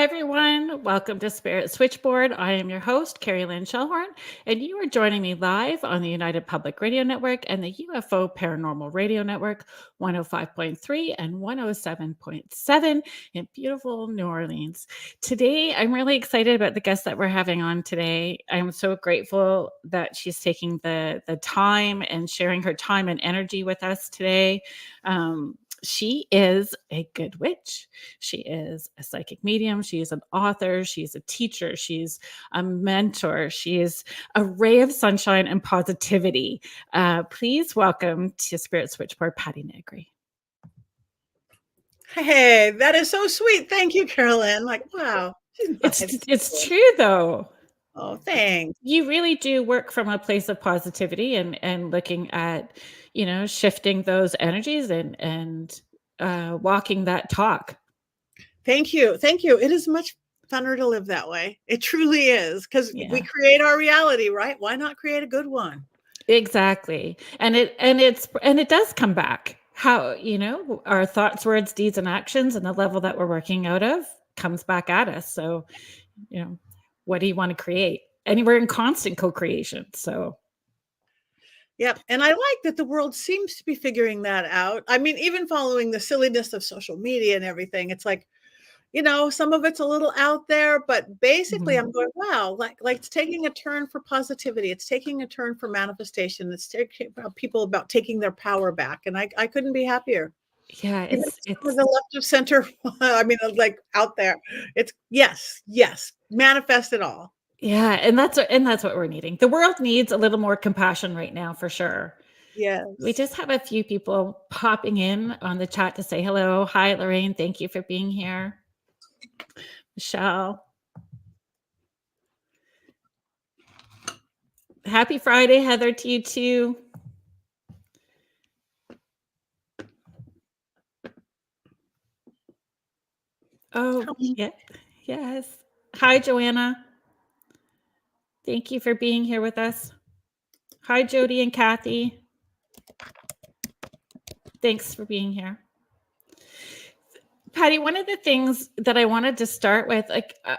Hi, everyone. Welcome to Spirit Switchboard. I am your host, Carrie Lynn Shellhorn, and you are joining me live on the United Public Radio Network and the UFO Paranormal Radio Network, 105.3 and 107.7 in beautiful New Orleans. Today, I'm really excited about the guest that we're having on today. I'm so grateful that she's taking the time and sharing her time and energy with us today. She is a good witch. She is a psychic medium. She is an author. She's a teacher. She's a mentor. She is a ray of sunshine and positivity. Please welcome to Spirit Switchboard, Patti Negri. Hey, that is so sweet. Thank you, Carolyn. Like, wow. It's true, though. Oh, thanks. You really do work from a place of positivity and looking at, shifting those energies and walking that talk. Thank you. Thank you. It is much funner to live that way. It truly is, because we create our reality, right? Why not create a good one? Exactly. And it does come back. How, our thoughts, words, deeds, and actions, and the level that we're working out of comes back at us. So, what do you want to create? And we're in constant co-creation. So yep. And I like that the world seems to be figuring that out. I mean, even following the silliness of social media and everything, it's like, some of it's a little out there, but basically I'm going, wow, like it's taking a turn for positivity. It's taking a turn for manifestation. It's taking about people about taking their power back. And I couldn't be happier. Yeah, it's the left of center. I mean, like out there, it's yes, manifest it all. Yeah, and that's what we're needing. The world needs a little more compassion right now, for sure. Yes. We just have a few people popping in on the chat to say hello. Hi, Lorraine. Thank you for being here. Michelle. Happy Friday, Heather, to you too. Oh, yeah. Yes. Hi, Joanna. Thank you for being here with us. Hi, Jody and Kathy. Thanks for being here. Patti, one of the things that I wanted to start with,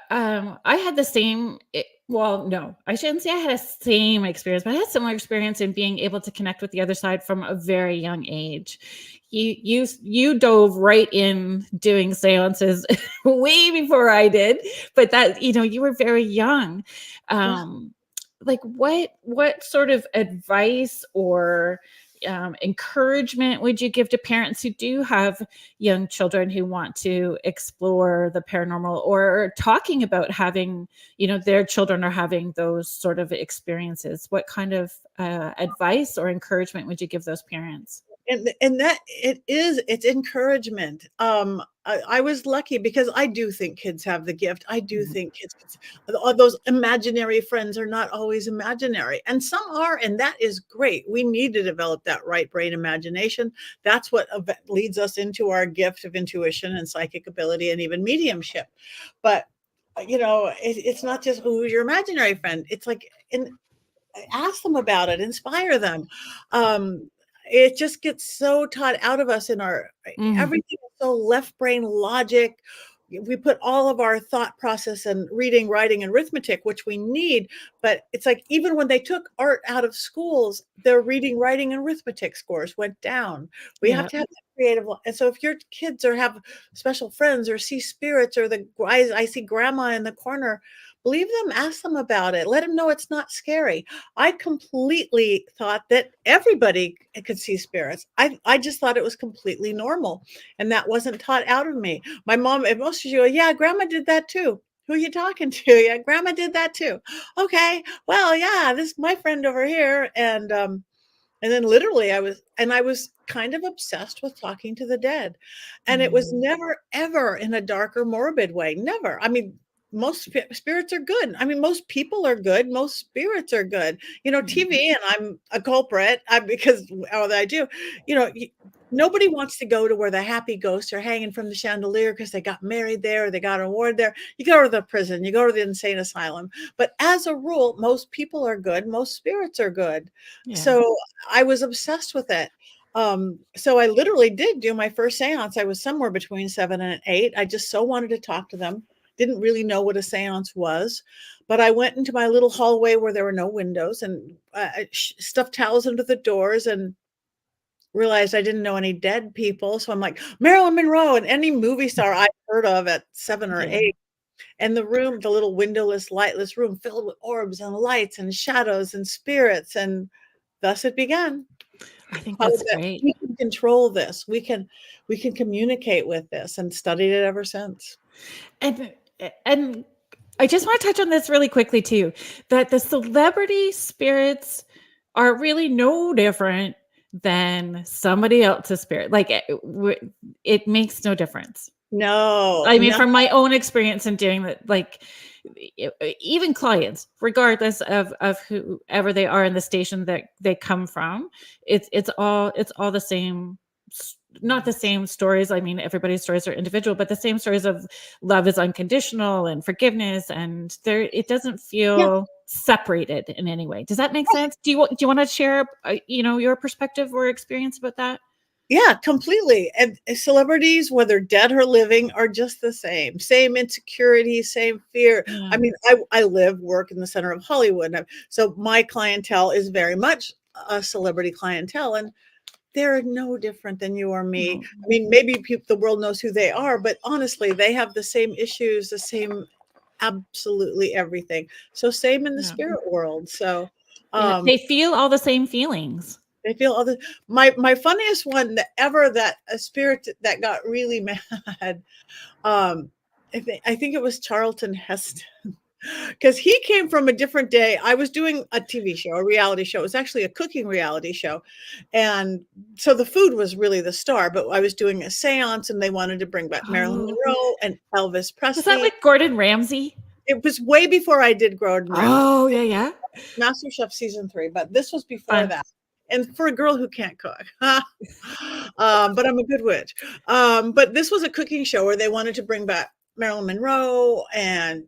I had the same, no, I shouldn't say I had a same experience, but I had similar experience in being able to connect with the other side from a very young age. You dove right in doing seances way before I did, but that, you were very young. Like what sort of advice or encouragement would you give to parents who do have young children who want to explore the paranormal or talking about having, their children are having those sort of experiences? What kind of advice or encouragement would you give those parents? And that it's encouragement. I was lucky because I do think kids have the gift. I do think kids, all those imaginary friends are not always imaginary, and some are, and that is great. We need to develop that right brain imagination. That's what leads us into our gift of intuition and psychic ability and even mediumship. But it's not just who's your imaginary friend. It's like, ask them about it, inspire them. It just gets so taught out of us in our everything is so left brain logic. We put all of our thought process and reading, writing, and arithmetic, which we need. But it's like, even when they took art out of schools, their reading, writing, and arithmetic scores went down. We have to have that creative. And so if your kids have special friends or see spirits, or I see grandma in the corner, believe them, ask them about it. Let them know it's not scary. I completely thought that everybody could see spirits. I just thought it was completely normal. And that wasn't taught out of me. My mom, and most of you go, yeah, grandma did that too. Who are you talking to? Yeah, grandma did that too. Okay, well, yeah, this is my friend over here. And then literally I was kind of obsessed with talking to the dead. And it was never, ever in a dark or morbid way. Never. I mean, most spirits are good. I mean, most people are good. Most spirits are good. TV, and I'm a culprit because all that I do, nobody wants to go to where the happy ghosts are hanging from the chandelier because they got married there, or they got an award there. You go to the prison, you go to the insane asylum. But as a rule, most people are good. Most spirits are good. Yeah. So I was obsessed with it. So I literally did do my first seance. I was somewhere between 7 and 8. I just so wanted to talk to them. didn't really know what a seance was, but I went into my little hallway where there were no windows and I stuffed towels under the doors and realized I didn't know any dead people. So I'm like, Marilyn Monroe and any movie star I heard of at 7 or Yeah. 8. And the room, the little windowless, lightless room filled with orbs and lights and shadows and spirits. And thus it began. I think How that's that great. we can control this. We can communicate with this and studied it ever since. And I just want to touch on this really quickly too, that the celebrity spirits are really no different than somebody else's spirit. Like it makes no difference. No, I mean, no. from my own experience in doing that, like even clients, regardless of whoever they are in the station that they come from, it's all the same. Not the same stories. I mean, everybody's stories are individual, but the same stories of love is unconditional and forgiveness, and there it doesn't Yeah. feel separated in any way. Does that make sense? Do you want to share, your perspective or experience about that? Yeah, completely. And celebrities, whether dead or living, are just the same. Same insecurity, same fear. Yeah. I mean, I work in the center of Hollywood. So my clientele is very much a celebrity clientele, and they're no different than you or me. No. I mean, maybe the world knows who they are, but honestly, they have the same issues, the same absolutely everything. So same in the Yeah. spirit world. So Yeah, they feel all the same feelings. they feel other. My funniest one that ever, that a spirit that got really mad. I think it was Charlton Heston, because he came from a different day. I was doing a TV show, a reality show. It was actually a cooking reality show, and so the food was really the star. But I was doing a séance, and they wanted to bring back Marilyn Oh, Monroe and Elvis was that Presley. like Gordon Ramsay? It was way before I did Gordon Ramsay. Oh, yeah. MasterChef season 3, but this was before Fun. that. And for a girl who can't cook, but I'm a good witch. But this was a cooking show where they wanted to bring back Marilyn Monroe and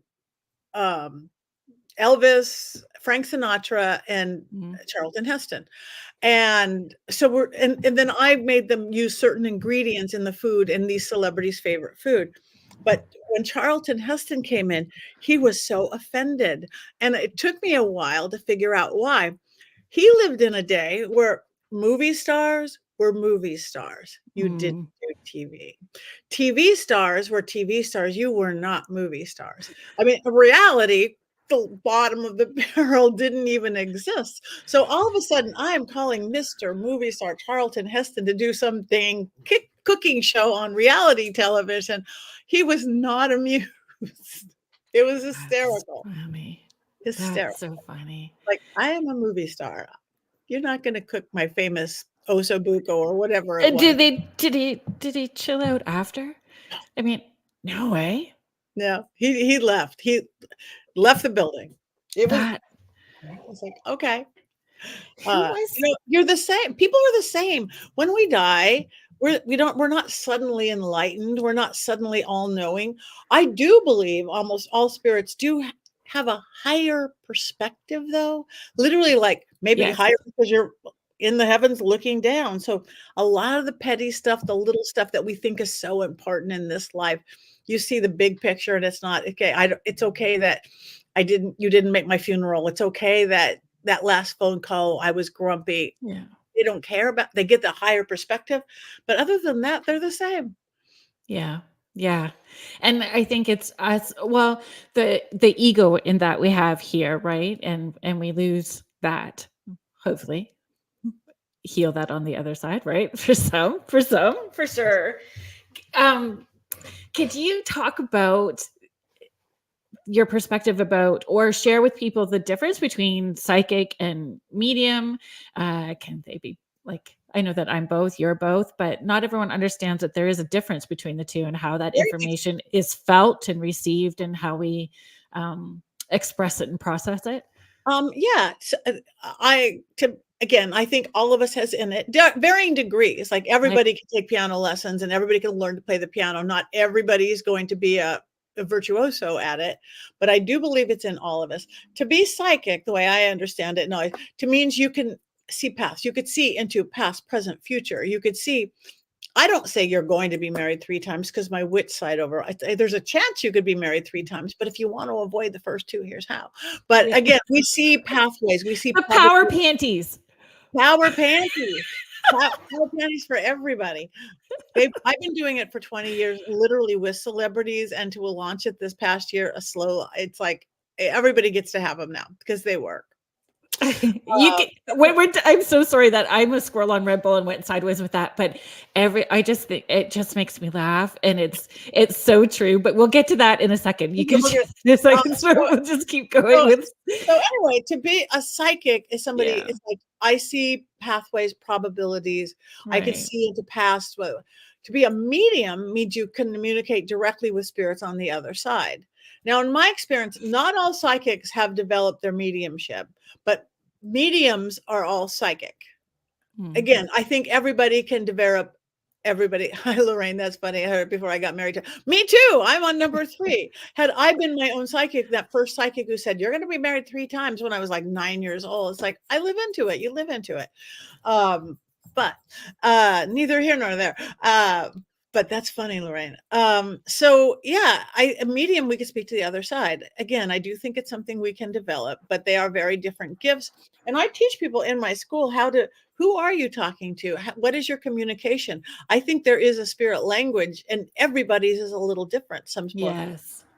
Elvis, Frank Sinatra, and Charlton Heston. And so and then I made them use certain ingredients in the food in these celebrities' favorite food. But when Charlton Heston came in, he was so offended. And it took me a while to figure out why. He lived in a day where movie stars were movie stars. You didn't do TV. TV stars were TV stars. You were not movie stars. I mean, reality, the bottom of the barrel didn't even exist. So all of a sudden, I am calling Mr. Movie Star Charlton Heston to do something cooking show on reality television. He was not amused. It was hysterical. That's funny. Hysterical. That's so funny. Like, I am a movie star. You're not going to cook my famous osobuco or whatever it And was. did he chill out after? I mean, no way. No, he left. He left the building. It was like, okay. You're the same. People are the same. When we die, we're not suddenly enlightened. We're not suddenly all knowing. I do believe almost all spirits do have a higher perspective, though. Literally, like maybe Yes. higher because you're in the heavens looking down. So a lot of the petty stuff, the little stuff that we think is so important in this life, you see the big picture, and it's not okay. It's okay that you didn't make my funeral. It's okay that last phone call, I was grumpy. Yeah. They don't care they get the higher perspective. But other than that, they're the same. Yeah. Yeah. And I think it's us, well, the ego in that we have here, right? And we lose that, hopefully. Heal that on the other side, right? For some, for sure. Could you talk about your perspective about, or share with people, the difference between psychic and medium? Can they be like, I know that I'm both, you're both, but not everyone understands that there is a difference between the two and how that information is felt and received and how we express it and process it. Yeah. Again, I think all of us has in it varying degrees. Like everybody can take piano lessons and everybody can learn to play the piano. Not everybody is going to be a virtuoso at it, but I do believe it's in all of us. To be psychic, the way I understand it now, to means you can see past. You could see into past, present, future. You could see I don't say you're going to be married 3 times because my witch side over. There's a chance you could be married 3 times, but if you want to avoid the first 2, here's how. But Yeah. again, we see pathways. We see The power panties. power panties. Power panties for everybody. I've been doing it for 20 years, literally with celebrities, and to launch it this past year, it's like everybody gets to have them now because they work. I'm so sorry that I'm a squirrel on Red Bull and went sideways with that, but I just think it just makes me laugh, and it's so true. But we'll get to that in a second. You can we'll just keep going with. So anyway, to be a psychic is somebody. It's like I see pathways, probabilities. Right. I can see into past. To be a medium means you can communicate directly with spirits on the other side. Now, in my experience, not all psychics have developed their mediumship, but mediums are all psychic. Mm-hmm. Again, I think everybody can develop. Everybody, hi Lorraine, that's funny. I heard it before I got married. Me too. I'm on number 3. Had I been my own psychic, that first psychic who said, you're going to be married 3 times when I was like 9 years old. It's like, I live into it. You live into it. But neither here nor there. But that's funny, Lorraine. So yeah, a medium, we could speak to the other side. Again, I do think it's something we can develop, but they are very different gifts. And I teach people in my school who are you talking to? What is your communication? I think there is a spirit language, and everybody's is a little different. Some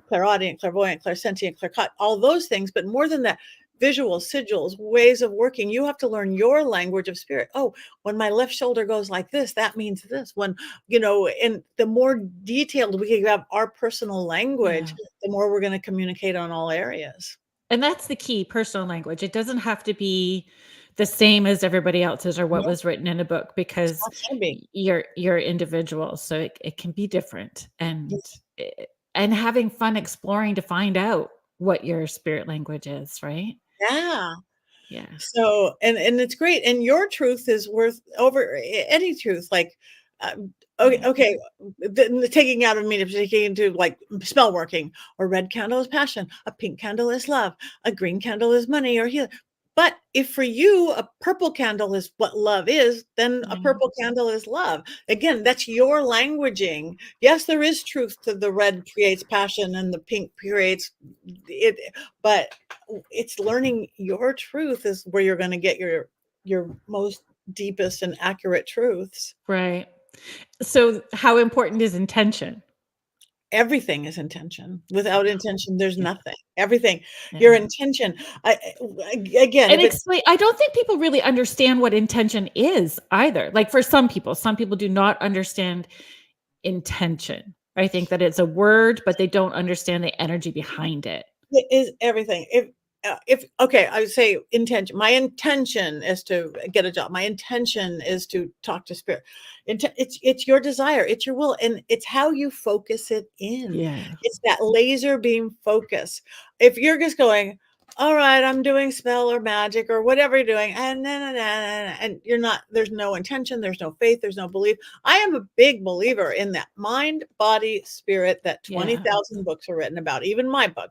clairaudient, clairvoyant, clairsentient, claircognizant, all those things. But more than that, visuals, sigils, ways of working. You have to learn your language of spirit. Oh, when my left shoulder goes like this, that means this. When, and the more detailed we can have our personal language, the more we're going to communicate on all areas. And that's the key, personal language. It doesn't have to be the same as everybody else's or what was written in a book, because you're individual. So it can be different, and having fun exploring to find out what your spirit language is, right? Yeah. So, and it's great. And your truth is worth over any truth. Like, okay. Taking out of me, taking into like spell working, or red candle is passion, a pink candle is love, a green candle is money or healing. But if for you, a purple candle is what love is, then a purple candle is love. Again, that's your languaging. Yes, there is truth to the red creates passion and the pink creates it, but it's learning your truth is where you're going to get your most deepest and accurate truths. Right. So how important is intention? Everything is intention. Without intention, there's nothing. Everything, your intention. Again, and explain. I don't think people really understand what intention is either. Like for some people do not understand intention. I think that it's a word, but they don't understand the energy behind it. It is everything. Okay, I would say intention. My intention is to get a job. My intention is to talk to spirit. It's your desire. It's your will, and it's how you focus it in. Yeah. It's that laser beam focus. If you're just going, all right, I'm doing spell or magic or whatever you're doing, and you're not. There's no intention. There's no faith. There's no belief. I am a big believer in that mind, body, spirit that 20,000 books are written about. Even my book.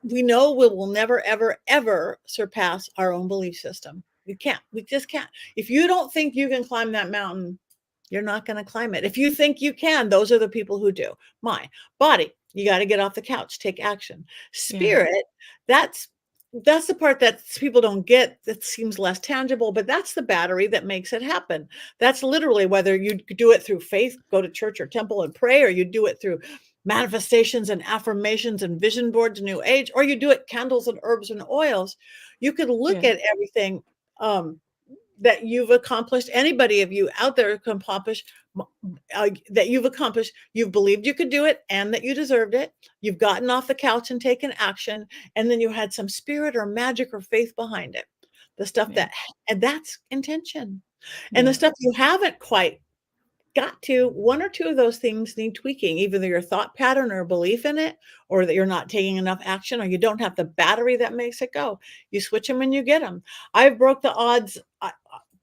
We know we will never, ever, ever surpass our own belief system. We can't. We just can't. If you don't think you can climb that mountain, you're not going to climb it. If you think you can, those are the people who do. My body, you got to get off the couch, take action. Spirit, that's the part that people don't get. That seems less tangible, but that's the battery that makes it happen. That's literally whether you do it through faith, go to church or temple and pray, or you do it through manifestations and affirmations and vision boards, new age, or you do it candles and herbs and oils. You could look at everything that you've accomplished. Anybody of you out there can accomplish that you've accomplished. You've believed you could do it and that you deserved it. You've gotten off the couch and taken action, and then you had some spirit or magic or faith behind it. The stuff and that's intention. And the stuff you haven't quite got to, 1 or 2 of those things need tweaking, either your thought pattern or belief in it, or that you're not taking enough action, or you don't have the battery that makes it go. You switch them and you get them. I've broke the odds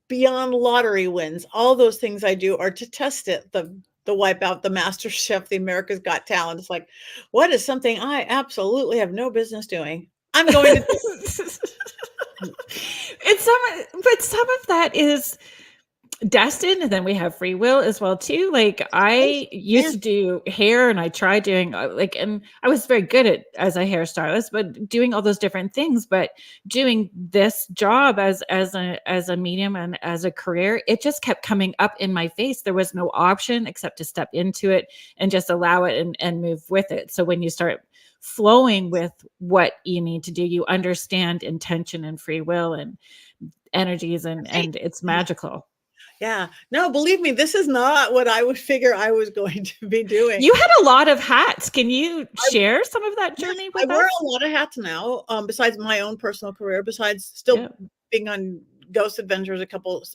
beyond lottery wins. All those things I do are to test it. The WipeOut, the Master Chef, the America's Got Talent. It's like, what is something I absolutely have no business doing? I'm going to do it. But some of that is destined, and then we have free will as well too. Like I used to do hair, and I tried doing and I was very good at as a hairstylist, but doing all those different things. But doing this job as a medium and as a career, it just kept coming up in my face. There was no option except to step into it and just allow it and move with it. So when you start flowing with what you need to do, you understand intention and free will and energies, and it's magical. Yeah. No, believe me, this is not what I would figure I was going to be doing. You had a lot of hats. Can you share some of that journey with us? I wear a lot of hats now, besides my own personal career, besides still being on Ghost Adventures a couple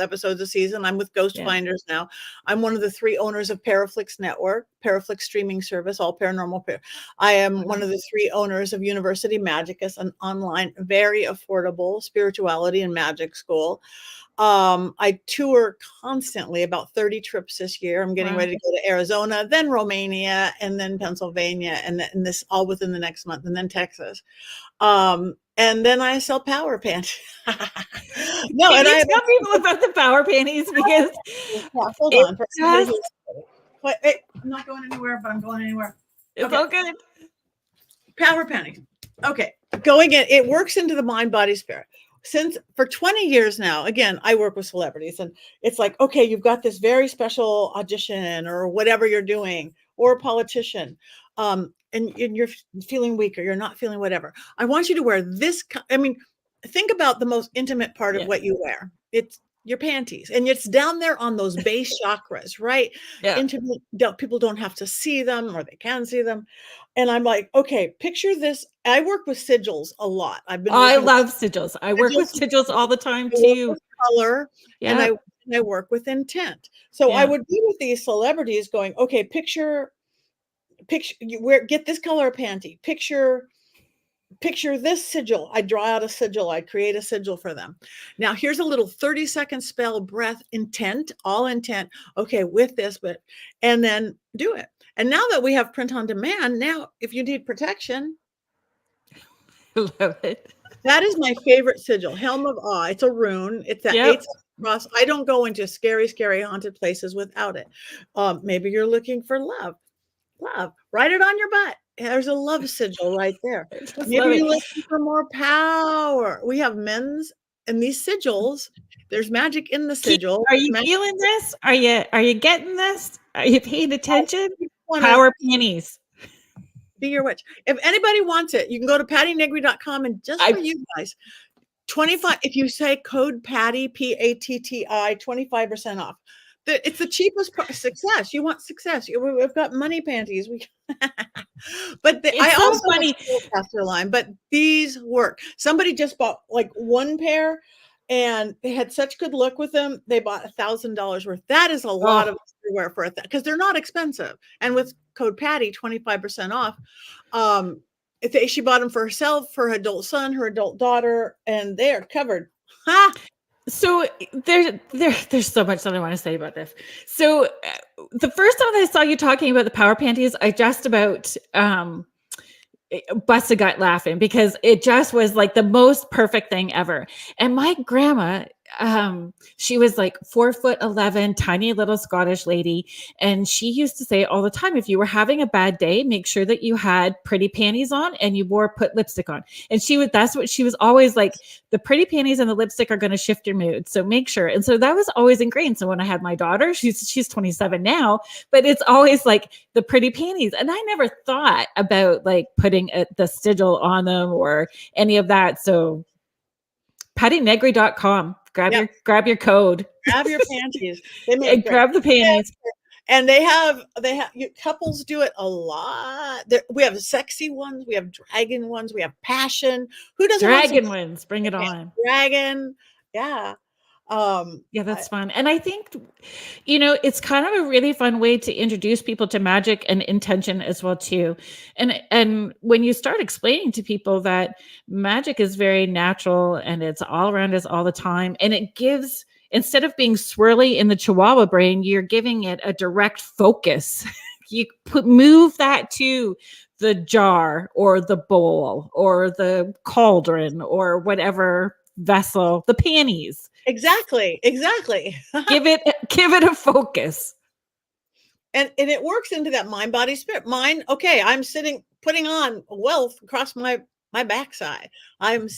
episodes a season. I'm with Ghost Finders now. I'm one of the 3 owners of Paraflix Network, Paraflix streaming service, all paranormal. I am one of the 3 owners of University Magickus, an online, very affordable spirituality and magic school. I tour constantly, about 30 trips this year. I'm getting ready to go to Arizona, then Romania, and then Pennsylvania, and this all within the next month, and then Texas. And then I sell power panties. No, and I tell people about the power panties because hold on. Wait, I'm not going anywhere, but I'm going anywhere. It's all good. Power panties. Okay, going in. It works into the mind, body, spirit. Since for 20 years now, again, I work with celebrities, and it's like, okay, you've got this very special audition or whatever you're doing, or a politician, and you're feeling weak, or you're not feeling whatever. I want you to wear this. I mean, think about the most intimate part of what you wear. It's your panties, and it's down there on those base chakras, right? Intimate. People don't have to see them, or they can see them. And I'm like, okay, picture this. I work with sigils a lot. I love sigils. I work with sigils all the time too. Color, and I work with intent. So I would be with these celebrities going, okay, picture get this color panty. Picture this sigil. I draw out a sigil. I create a sigil for them. Now here's a little 30-second spell, breath, intent, all intent. Okay, with this, and then do it. And now that we have print on demand, now if you need protection, I love it. That is my favorite sigil, Helm of Awe. It's a rune. It's that 8 cross. I don't go into scary, scary haunted places without it. Maybe you're looking for love. Write it on your butt. There's a love sigil right there. Maybe you're looking for more power. We have men's and these sigils. There's magic in the sigil. Are you feeling this? Are you getting this? Are you paying attention? Power panties. Be your witch. If anybody wants it, you can go to pattinegri.com, and just for you guys, 25. If you say code Patti, Patti, 25% off. It's the cheapest success. You want success. We've got money panties. But I also funny caster line. But these work. Somebody just bought like one pair, and they had such good luck with them. They bought $1,000 worth. That is a lot of underwear for that, because they're not expensive. And with code Patti, 25% off. She bought them for herself, for her adult son, her adult daughter, and they are covered. Ha! So there's so much that I want to say about this. So the first time I saw you talking about the power panties, I just about bust a gut laughing, because it just was like the most perfect thing ever. And my grandma, she was like 4'11", tiny little Scottish lady. And she used to say all the time, if you were having a bad day, make sure that you had pretty panties on and you put lipstick on. And that's what she was always like, the pretty panties and the lipstick are going to shift your mood. So make sure. And so that was always ingrained. So when I had my daughter, she's 27 now, but it's always like the pretty panties. And I never thought about like putting the sigil on them or any of that. So pattinegri.com. Grab your code. Grab your panties. Grab the panties. And couples do it a lot. We have sexy ones. We have dragon ones. We have passion. Who doesn't dragon ones? Bring it on. Dragon. Yeah. That's fun. And I think, it's kind of a really fun way to introduce people to magic and intention as well too. And when you start explaining to people that magic is very natural and it's all around us all the time, and it gives, instead of being swirly in the Chihuahua brain, you're giving it a direct focus. You move that to the jar or the bowl or the cauldron or whatever vessel, the panties. Exactly. Give it a focus. And it works into that mind, body, spirit. Mind, okay, I'm putting on wealth across my backside. I'm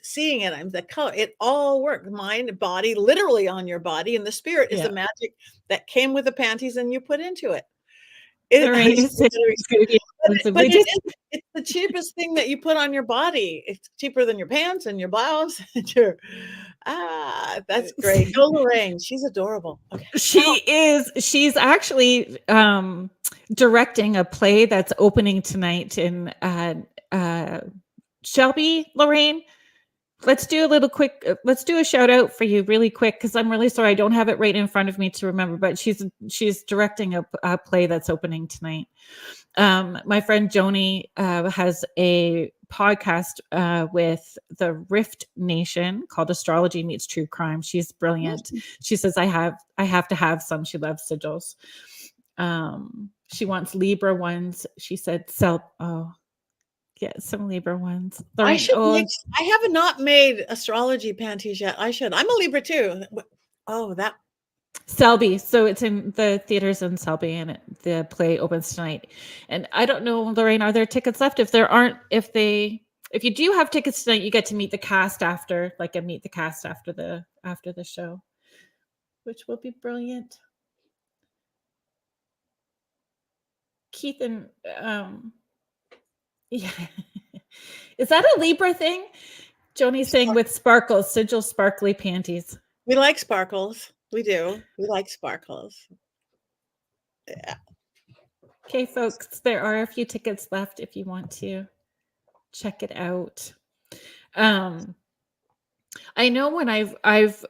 seeing it. I'm the color. It all works. Mind, body, literally on your body, and the spirit is the magic that came with the panties and you put into it. It's the cheapest thing that you put on your body. It's cheaper than your pants and your blouse. That's great. Go Lorraine. She's adorable. Okay. She's actually directing a play that's opening tonight in Shelby. Lorraine, let's do a shout out for you really quick, because I'm really sorry I don't have it right in front of me to remember, but she's directing a play that's opening tonight. My friend Joni has a podcast with the Rift Nation called Astrology Meets True Crime. She's brilliant. She says I have to have some. She loves sigils. She wants Libra ones. She said get some Libra ones. Lorraine, I have not made astrology panties yet. I should. I'm a Libra too. Oh, that Selby. So it's in the theaters in Selby, and the play opens tonight. And I don't know, Lorraine, are there tickets left? If you do have tickets tonight, you get to meet the cast after, meet the cast after the show, which will be brilliant. Keith and yeah. Is that a Libra thing? Joni's saying with sparkles, sigil sparkly panties. We like sparkles. We do. We like sparkles. Yeah. Okay, folks, there are a few tickets left if you want to check it out. I know when I've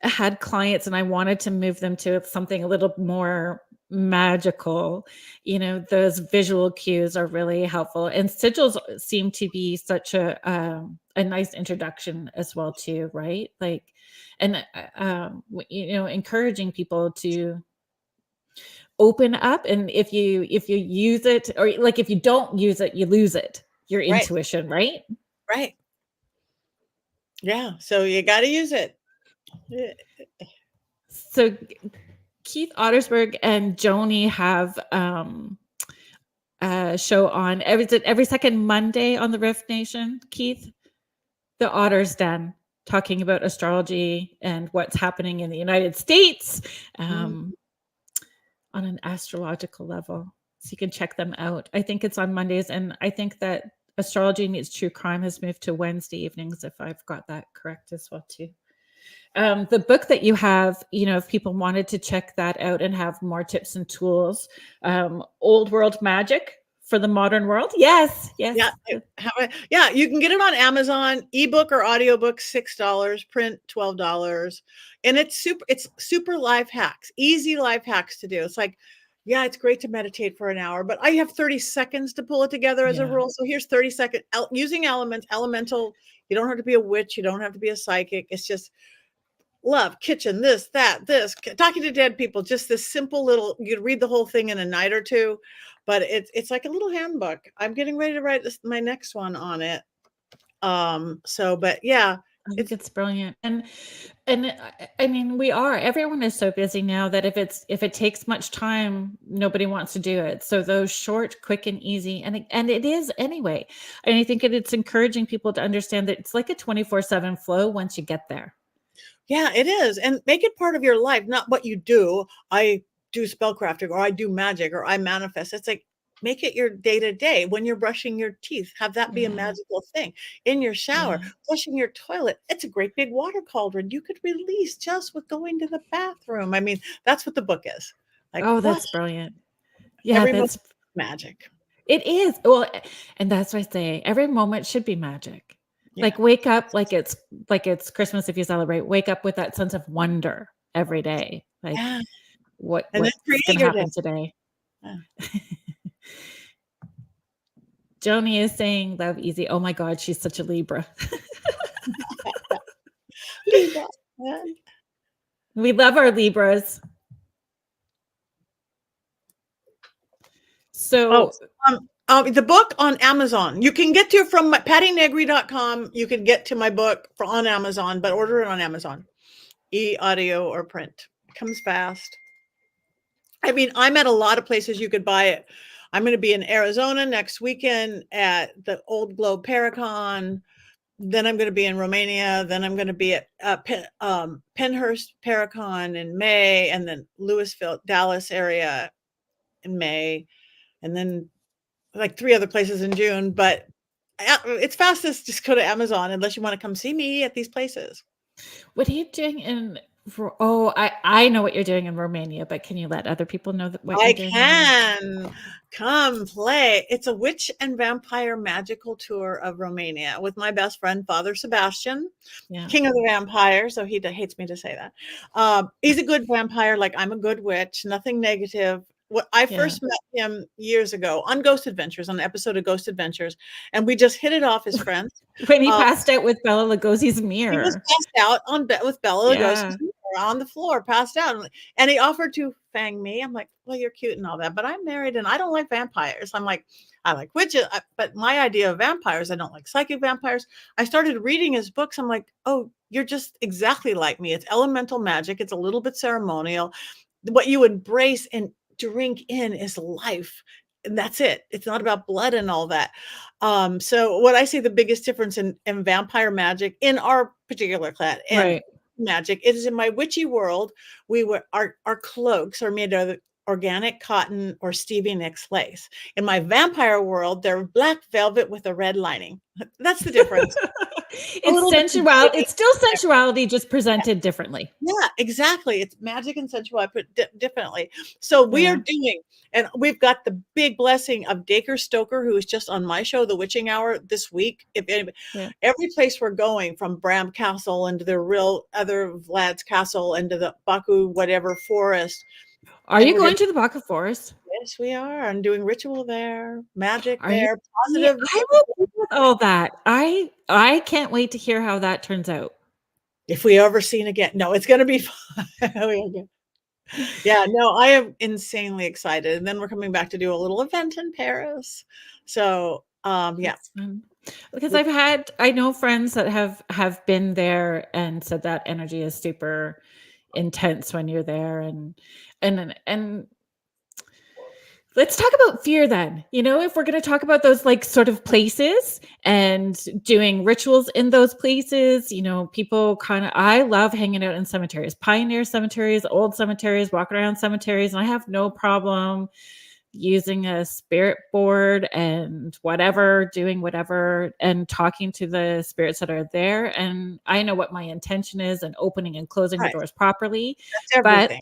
had clients and I wanted to move them to something a little more magical, those visual cues are really helpful, and sigils seem to be such a nice introduction as well too, right? Encouraging people to open up, and if you use it, or if you don't use it, you lose it, your intuition, right? Yeah, so you got to use it. So Keith Ottersberg and Joni have a show on every second Monday on the Rift Nation. Keith, the Otter's Den, talking about astrology and what's happening in the United States on an astrological level. So you can check them out. I think it's on Mondays, and I think that Astrology Meets True Crime has moved to Wednesday evenings, if I've got that correct as well too. The book that you have, if people wanted to check that out and have more tips and tools, Old World Magic for the Modern World. Yes. Yeah, you can get it on Amazon, ebook or audiobook, $6, print $12. And it's super life hacks, easy life hacks to do. It's it's great to meditate for an hour, but I have 30 seconds to pull it together as a rule. So here's 30 seconds using elemental. You don't have to be a witch. You don't have to be a psychic. It's just love, kitchen, this, talking to dead people, just this simple little, you'd read the whole thing in a night or two, but it's like a little handbook. I'm getting ready to write my next one on it. But yeah, I think it's brilliant. And I mean, everyone is so busy now that if it takes much time, nobody wants to do it. So those short, quick and easy, and it is anyway. And I think it's encouraging people to understand that it's like a 24/7 flow once you get there. Yeah, it is. And make it part of your life, not what you do. I do spellcrafting, or I do magic, or I manifest. It's make it your day-to-day. When you're brushing your teeth, have that be a magical thing. In your shower, flushing your toilet, it's a great big water cauldron you could release just with going to the bathroom. I mean, that's what the book is. That's brilliant. Yeah, that's magic. It is. Well, and that's what I say. Every moment should be magic. Yeah. Wake up like it's Christmas if you celebrate. Wake up with that sense of wonder every day. What's going to happen today? Yeah. Joni is saying love easy. Oh my God, she's such a Libra. Libra. We love our Libras. So The book on Amazon. You can get to from PattiNegri.com. You can get to my book on Amazon, but order it on Amazon. Audio or print. It comes fast. I mean, I'm at a lot of places you could buy it. I'm going to be in Arizona next weekend at the Old Globe Paracon. Then I'm going to be in Romania. Then I'm going to be at Penhurst Paracon in May, and then Louisville, Dallas area in May, and then like 3 other places in June. But it's fastest just go to Amazon unless you want to come see me at these places. What are you doing in? Oh, I know what you're doing in Romania, but can you let other people know that what I you're doing? can come play. It's a witch and vampire magical tour of Romania with my best friend, Father Sebastian, King of the Vampires. So he hates me to say that. He's a good vampire, like I'm a good witch, nothing negative. I first met him years ago on Ghost Adventures, on an episode of Ghost Adventures, and we just hit it off as friends. When he passed out with Bela Lugosi's mirror. He was passed out with Bela Lugosi's mirror on the floor, passed out, and he offered to fang me. I'm like, well, you're cute and all that, but I'm married and I don't like vampires. I'm like, I like witches, but my idea of vampires, I don't like psychic vampires. I started reading his books. I'm like, oh, you're just exactly like me. It's elemental magic. It's a little bit ceremonial. What you embrace and drink in is life. And that's it. It's not about blood and all that. So what I see the biggest difference in vampire magic in our particular clan and magic, it is in my witchy world. Our cloaks are made of organic cotton or Stevie Nicks lace. In my vampire world, they're black velvet with a red lining. That's the difference. It's sensuality. It's still sensuality, just presented differently. Yeah, exactly. It's magic and sensuality put differently. So we are doing, and we've got the big blessing of Dacre Stoker, who is just on my show, The Witching Hour, this week. If anybody, every place we're going, from Bram Castle into the real other Vlad's Castle into the Baku whatever forest. Are you going to the Baku forest? Yes, we are. I'm doing ritual there, magic there, positive. I will do all that. I can't wait to hear how that turns out. If we ever seen again. No, it's going to be fun. Yeah, no, I am insanely excited. And then we're coming back to do a little event in Paris. So, yeah. Because I know friends that have been there and said that energy is super intense when you're there, and let's talk about fear then. If we're going to talk about those like sort of places and doing rituals in those places, people I love hanging out in cemeteries, pioneer cemeteries, old cemeteries, walking around cemeteries. And I have no problem using a spirit board and doing whatever and talking to the spirits that are there. And I know what my intention is and opening and closing the doors properly. That's everything.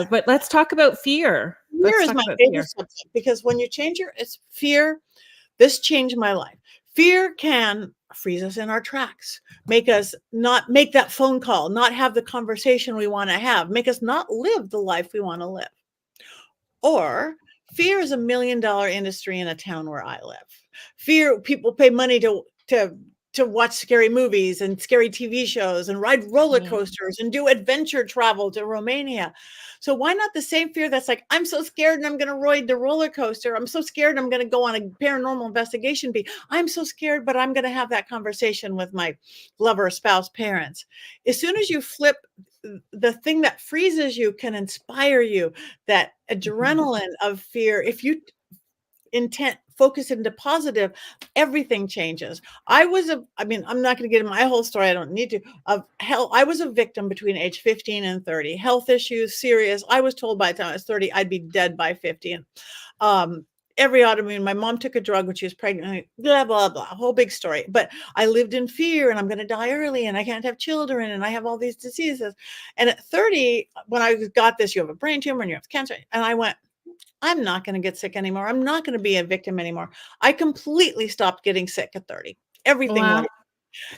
But let's talk about fear. Fear is my favorite subject, because when you change it's fear, this changed my life. Fear can freeze us in our tracks, make us not make that phone call, not have the conversation we want to have, make us not live the life we want to live. Or fear is $1 million industry in a town where I live. Fear, people pay money to watch scary movies and scary TV shows and ride roller coasters and do adventure travel to Romania. So why not the same fear that's like, I'm so scared and I'm going to ride the roller coaster. I'm so scared I'm going to go on a paranormal investigation. I'm so scared, but I'm going to have that conversation with my lover, spouse, parents. As soon as you flip, the thing that freezes you can inspire you. That adrenaline of fear, if you focus into positive, everything changes. I'm not going to get into my whole story. I don't need to. I was a victim between age 15 and 30. Health issues, serious. I was told by the time I was 30, I'd be dead by 50. And every autoimmune, my mom took a drug when she was pregnant, blah, blah, blah, a whole big story. But I lived in fear, and I'm going to die early, and I can't have children, and I have all these diseases. And at 30, when I got this, you have a brain tumor and you have cancer. And I went, I'm not going to get sick anymore. I'm not going to be a victim anymore. I completely stopped getting sick at 30. Everything went.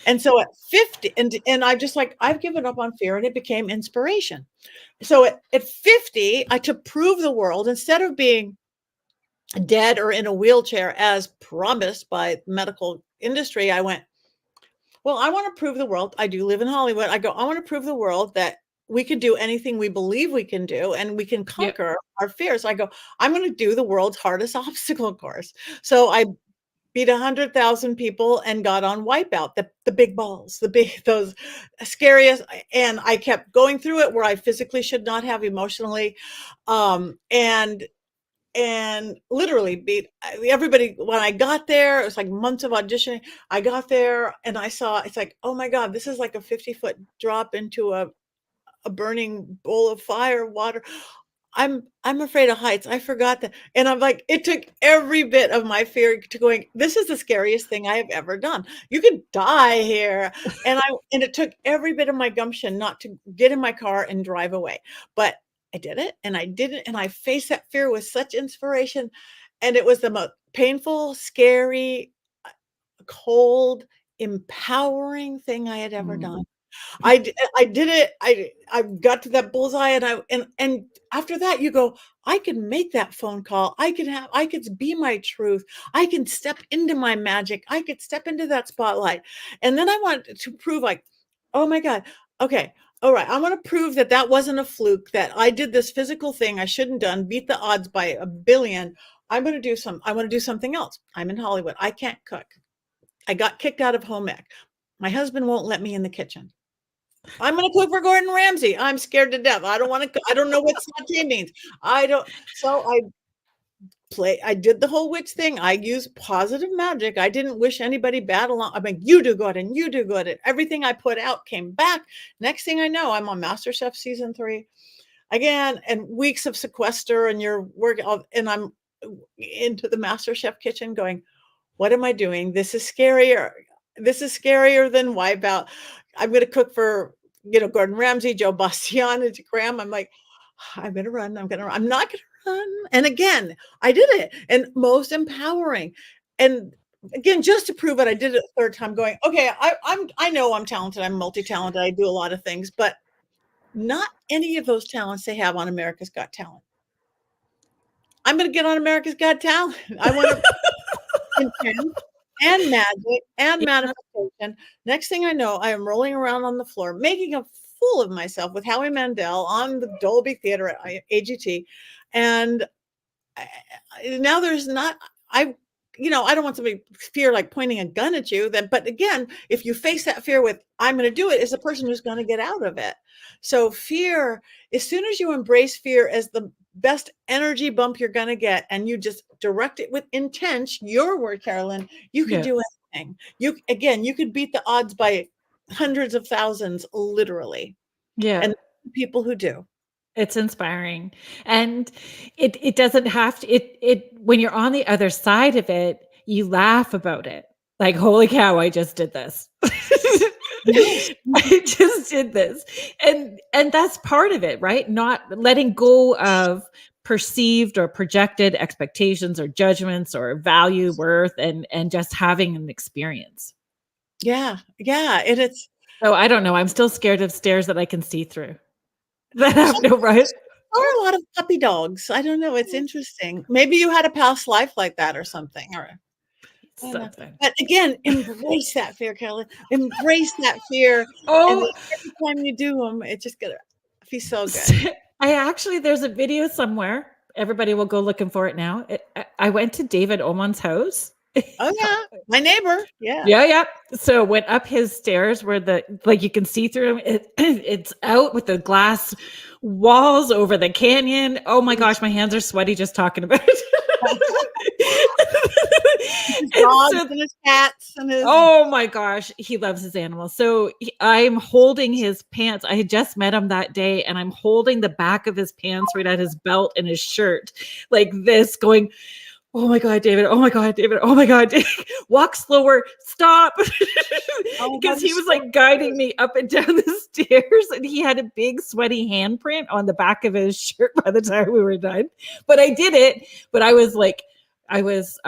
And so at 50, and I just I've given up on fear, and it became inspiration. So at 50, to prove the world, instead of being dead or in a wheelchair as promised by the medical industry, I went, well, I want to prove the world. I do live in Hollywood. I want to prove the world that we can do anything we believe we can do, and we can Yep. conquer our fears. I go, I'm going to do the world's hardest obstacle course. So I beat 100,000 people and got on WipeOut, the big balls, those scariest. And I kept going through it where I physically should not have, emotionally. And literally beat everybody. When I got there, it was like months of auditioning. I got there and I saw, it's like, oh my God, this is like a 50-foot drop into a burning bowl of fire, water. I'm afraid of heights. I forgot that. And I'm like, it took every bit of my fear to going, this is the scariest thing I have ever done. You could die here. And it took every bit of my gumption not to get in my car and drive away. But I did it, and I did it, and I faced that fear with such inspiration. And it was the most painful, scary, cold, empowering thing I had ever done. Mm. I did it. I got to that bullseye, and after that you go, I can make that phone call. I could be my truth. I can step into my magic. I could step into that spotlight. And then I want to prove, like, oh my God. Okay. All right. I want to prove that that wasn't a fluke, that I did this physical thing I shouldn't done, beat the odds by a billion. I want to do something else. I'm in Hollywood. I can't cook. I got kicked out of home ec. My husband won't let me in the kitchen. I'm going to cook for Gordon Ramsay. I'm scared to death. I don't want to. I don't know what saute means. I don't. So I did the whole witch thing. I used positive magic. I didn't wish anybody bad along. I mean, you do good and you do good. And everything I put out came back. Next thing I know, I'm on MasterChef season 3 again, and weeks of sequester, and you're working, and I'm into the MasterChef kitchen going, what am I doing? This is scarier. This is scarier than WipeOut. I'm going to cook for, Gordon Ramsay, Joe Bastian, and Graham. I'm like, I'm going to run. I'm not going to run. And again, I did it. And most empowering. And again, just to prove it, I did it a third time, going, okay, I know I'm talented. I'm multi-talented. I do a lot of things, but not any of those talents they have on America's Got Talent. I'm going to get on America's Got Talent. I want to intent and magic and manifestation. Next thing I know, I am rolling around on the floor, making a fool of myself with Howie Mandel on the Dolby Theater at AGT. And now there's not, I don't want somebody fear like pointing a gun at you. But again, if you face that fear with, I'm going to do it, is the person who's going to get out of it. So fear, as soon as you embrace fear as the best energy bump you're going to get, and you just direct it with intent, your word, Carolyn, you can do anything. You could beat the odds by hundreds of thousands, literally. Yeah. And people who do. It's inspiring. And it doesn't have to, when you're on the other side of it, you laugh about it. Like, holy cow, I just did this. I just did this. And that's part of it, right? Not letting go of perceived or projected expectations or judgments or value, worth, and just having an experience. Yeah. Yeah. And it's, so I don't know. I'm still scared of stairs that I can see through. That have no right. Or a lot of puppy dogs. I don't know. It's interesting. Maybe you had a past life like that or something. Or something. But again, embrace that fear, Carolyn. Embrace that fear. Oh, and every time you do them, it's just gonna be so good. There's a video somewhere. Everybody will go looking for it now. I went to David Oman's house. Oh yeah, my neighbor. Yeah. Yeah. So went up his stairs where you can see through him. It's out with the glass walls over the canyon. Oh my gosh, my hands are sweaty just talking about it. His dogs and his cats and his. Oh my gosh, he loves his animals. So I'm holding his pants. I had just met him that day, and I'm holding the back of his pants right at his belt and his shirt, like this, going, oh my God, David. Oh my God, David. Oh my God. Walk slower. Stop. Because he was like guiding me up and down the stairs, and he had a big sweaty handprint on the back of his shirt by the time we were done. But I did it. But I was like, I was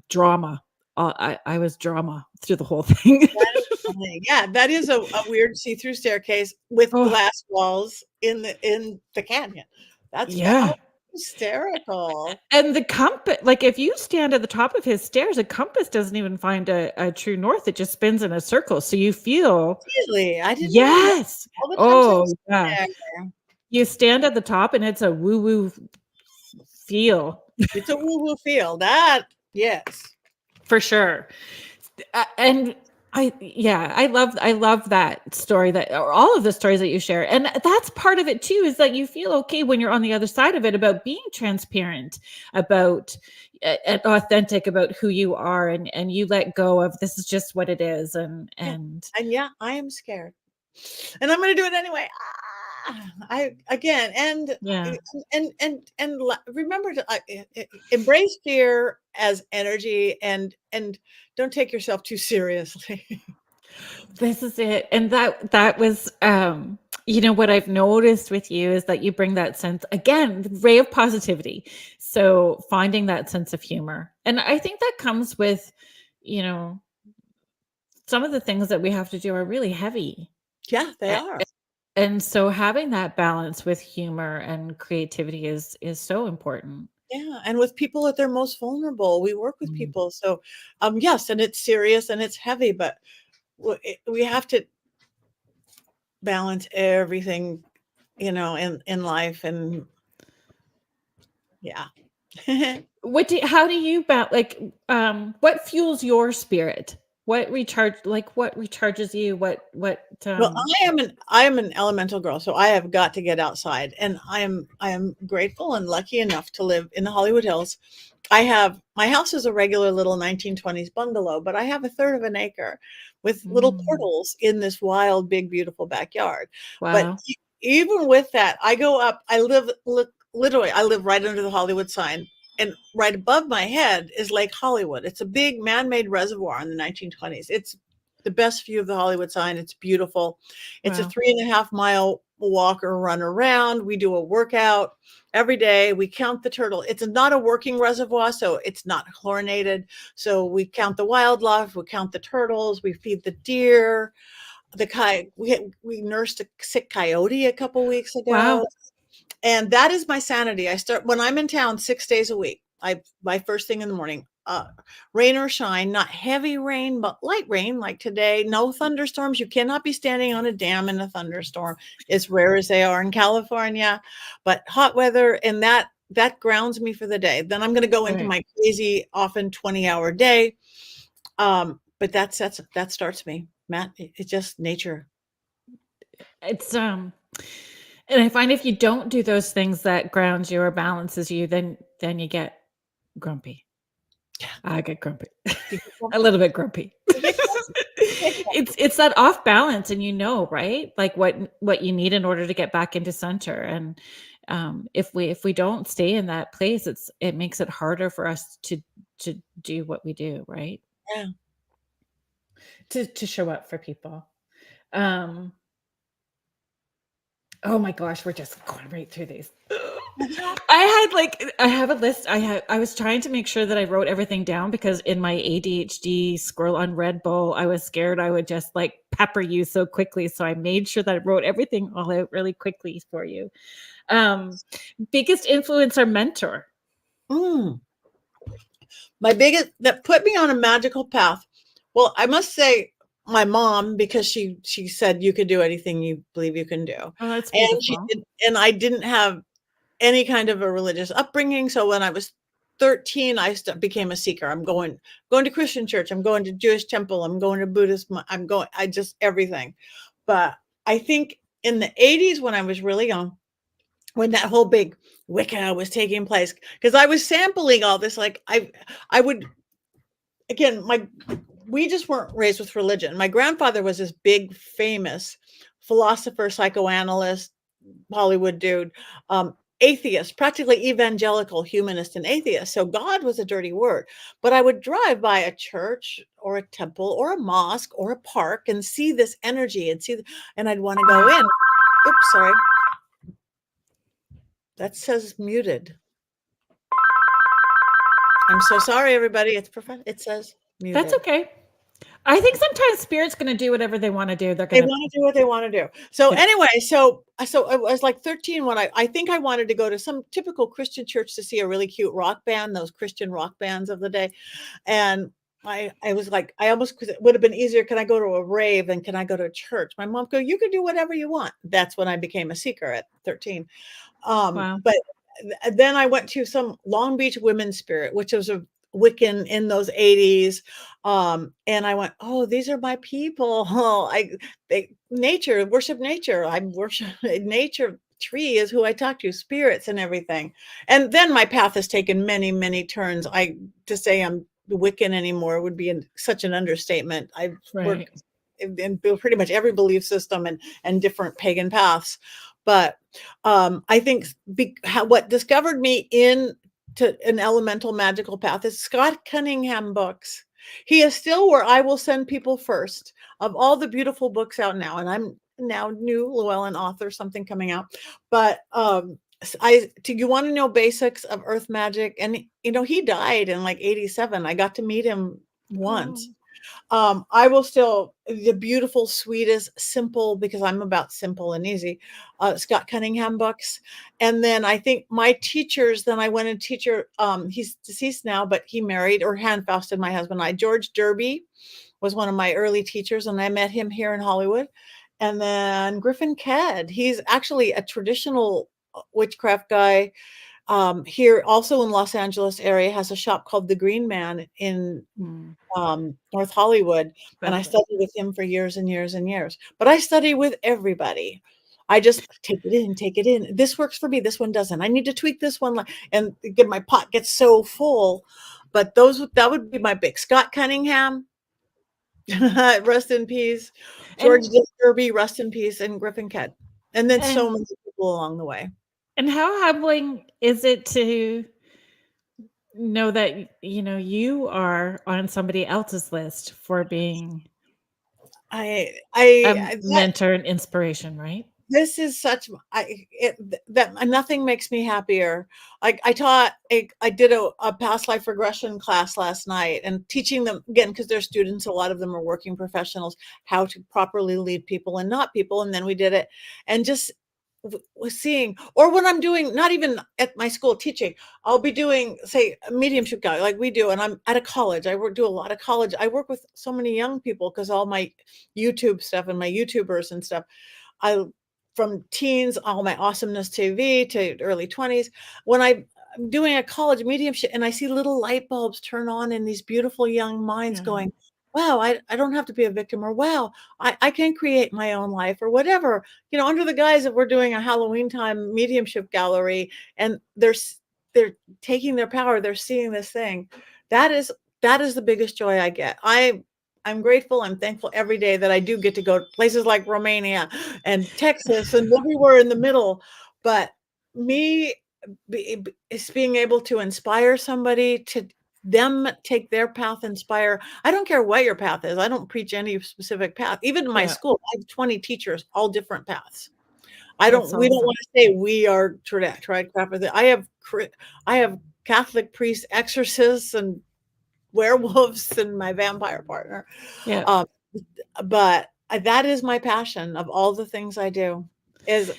drama. I was drama through the whole thing. Yeah, that is a weird see-through staircase with glass walls in the canyon. That's hysterical. And the compass, like if you stand at the top of his stairs, a compass doesn't even find a true north. It just spins in a circle. So you feel, Really? I didn't even know yes. all the times I Oh, was yeah. there. You stand at the top and it's a woo-woo feel It's a woo-woo feel. That, yes. for sure. And I love that story, that, or all of the stories that you share. And that's part of it too, is that you feel okay when you're on the other side of it, about being transparent, about and authentic about who you are, and you let go of this is just what it is. And Yeah. And yeah, I am scared. And I'm gonna do it anyway. I again yeah. remember to embrace fear as energy, and don't take yourself too seriously. This is it. And that was what I've noticed with you is that you bring that sense, again, the ray of positivity. So finding that sense of humor. And I think that comes with, you know, some of the things that we have to do are really heavy. Yeah, they A- are. And so having that balance with humor and creativity is so important. Yeah, and with people at their most vulnerable, we work with Mm. people. So, yes, and it's serious and it's heavy, but we have to balance everything, in life, and yeah. How do you what fuels your spirit? What recharges you? Well, I am an elemental girl, so I have got to get outside, and I am grateful and lucky enough to live in the Hollywood Hills. My house is a regular little 1920s bungalow, but I have a third of an acre with little Mm, portals in this wild, big, beautiful backyard. But wow. even with that, I go up. Literally, I live right under the Hollywood sign, and right above my head is Lake Hollywood. It's a big man-made reservoir in the 1920s. It's the best view of the Hollywood sign. It's beautiful. It's a Wow. 3.5 mile walk or run around. We do a workout every day. We count the turtle. It's not a working reservoir, so it's not chlorinated. So we count the wildlife. We count the turtles. We feed the deer. We nursed a sick coyote a couple weeks Wow. ago, and that is my sanity. I start when I'm in town 6 days a week. My first thing in the morning, rain or shine, not heavy rain, but light rain like today. No thunderstorms. You cannot be standing on a dam in a thunderstorm, as rare as they are in California. But hot weather, and that grounds me for the day. Then I'm going to go into Right. my crazy, often 20-hour day. But that starts me, Matt. It's just nature. It's and I find if you don't do those things that grounds you or balances you, then you get grumpy. I get grumpy. You get A grumpy. little bit grumpy. You get grumpy. You get grumpy. It's that off balance, and right? Like what you need in order to get back into center. And if we don't stay in that place, it makes it harder for us to do what we do, right? Yeah. To show up for people. Um oh my gosh, we're just going right through these. I have a list. I was trying to make sure that I wrote everything down, because in my ADHD scroll on Red Bull, I was scared I would just like pepper you so quickly. So I made sure that I wrote everything all out really quickly for you. Um, Biggest influence or mentor? Mm. My biggest that put me on a magical path. Well, I must say my mom, because she said you could do anything you believe you can do. Oh, that's And she beautiful. did, and I didn't have any kind of a religious upbringing. So when I was 13, I became a seeker. I'm going to Christian church. I'm going to Jewish temple. I'm going to Buddhist. I just everything. But I think in the 80s, when I was really young, when that whole big Wicca was taking place, because I was sampling all this, like I would, again, we just weren't raised with religion. My grandfather was this big, famous philosopher, psychoanalyst, Hollywood dude, atheist, practically evangelical humanist and atheist. So God was a dirty word. But I would drive by a church or a temple or a mosque or a park and see this energy and I'd want to go in. Oops, sorry. That says muted. I'm so sorry, everybody. It says That's muted. okay. I think sometimes spirit's gonna do whatever they wanna do. They're They gonna wanna do what they wanna do. So, yeah. anyway, so I was, like, 13 when I think I wanted to go to some typical Christian church to see a really cute rock band, those Christian rock bands of the day, and I was like, I almost 'cause it would have been easier, can I go to a rave than can I go to a church? My mom go, "You can do whatever you want." That's when I became a seeker at 13. Wow. But then I went to some Long Beach Women's Spirit, which was a Wiccan in those 80s. And I went, "Oh, these are my people." They nature, worship nature. I worship nature. Tree is who I talk to, spirits and everything. And then my path has taken many, many turns. I to say I'm Wiccan anymore would be such an understatement. I've Right. worked in pretty much every belief system and different pagan paths. But I think what discovered me in to an elemental magical path is Scott Cunningham books. He is still where I will send people first of all the beautiful books out now, and I'm now new Llewellyn author, something coming out. But I do you want to know basics of earth magic? And he died in like 87. I got to meet him Oh. once. I will still the beautiful, sweetest, simple, because I'm about simple and easy, Scott Cunningham books. And then I think my teachers, then I went and teacher, he's deceased now, but he married or handfausted my husband and I. George Derby was one of my early teachers, and I met him here in Hollywood. And then Griffin Ked, he's actually a traditional witchcraft guy here also in Los Angeles area, has a shop called The Green Man in Mm. North Hollywood, and I That's studied with him for years and years and years. But I study with everybody. I just take it in, take it in. This works for me. This one doesn't. I need to tweak this one, and get my pot gets so full. But that would be my big Scott Cunningham, rest in peace. George and Derby, rest in peace, and Griffin Ked, and then so and many people along the way. and how humbling is it to know that, you are on somebody else's list for being a That mentor and inspiration, right? this is such that nothing makes me happier. I did a past life regression class last night and teaching them again because they're students. A lot of them are working professionals how to properly lead people and not people. And then we did it, and just was seeing, or when I'm doing, not even at my school teaching, I'll be doing, say, a mediumship guy like we do, and I'm at a college. Do a lot of college. I work with so many young people because all my YouTube stuff and my YouTubers and stuff. I From teens, all my awesomeness TV to early 20s. When I'm doing a college mediumship and I see little light bulbs turn on in these beautiful young minds Yeah. going, wow, I don't have to be a victim, or wow, I can create my own life, or whatever, under the guise of we're doing a Halloween time mediumship gallery, and they're taking their power, they're seeing this thing. That is that is the biggest joy I get. I'm grateful, I'm thankful every day that I do get to go to places like Romania and Texas and everywhere in the middle. But me is being able to inspire somebody to them take their path, inspire. I don't care what your path is. I don't preach any specific path. Even in my Yeah. school, I have 20 teachers, all different paths. I That's don't we don't awesome. want to say we are tried crap with it. I have Catholic priests, exorcists, and werewolves, and my vampire partner. Yeah. Um, but that is my passion of all the things I do is,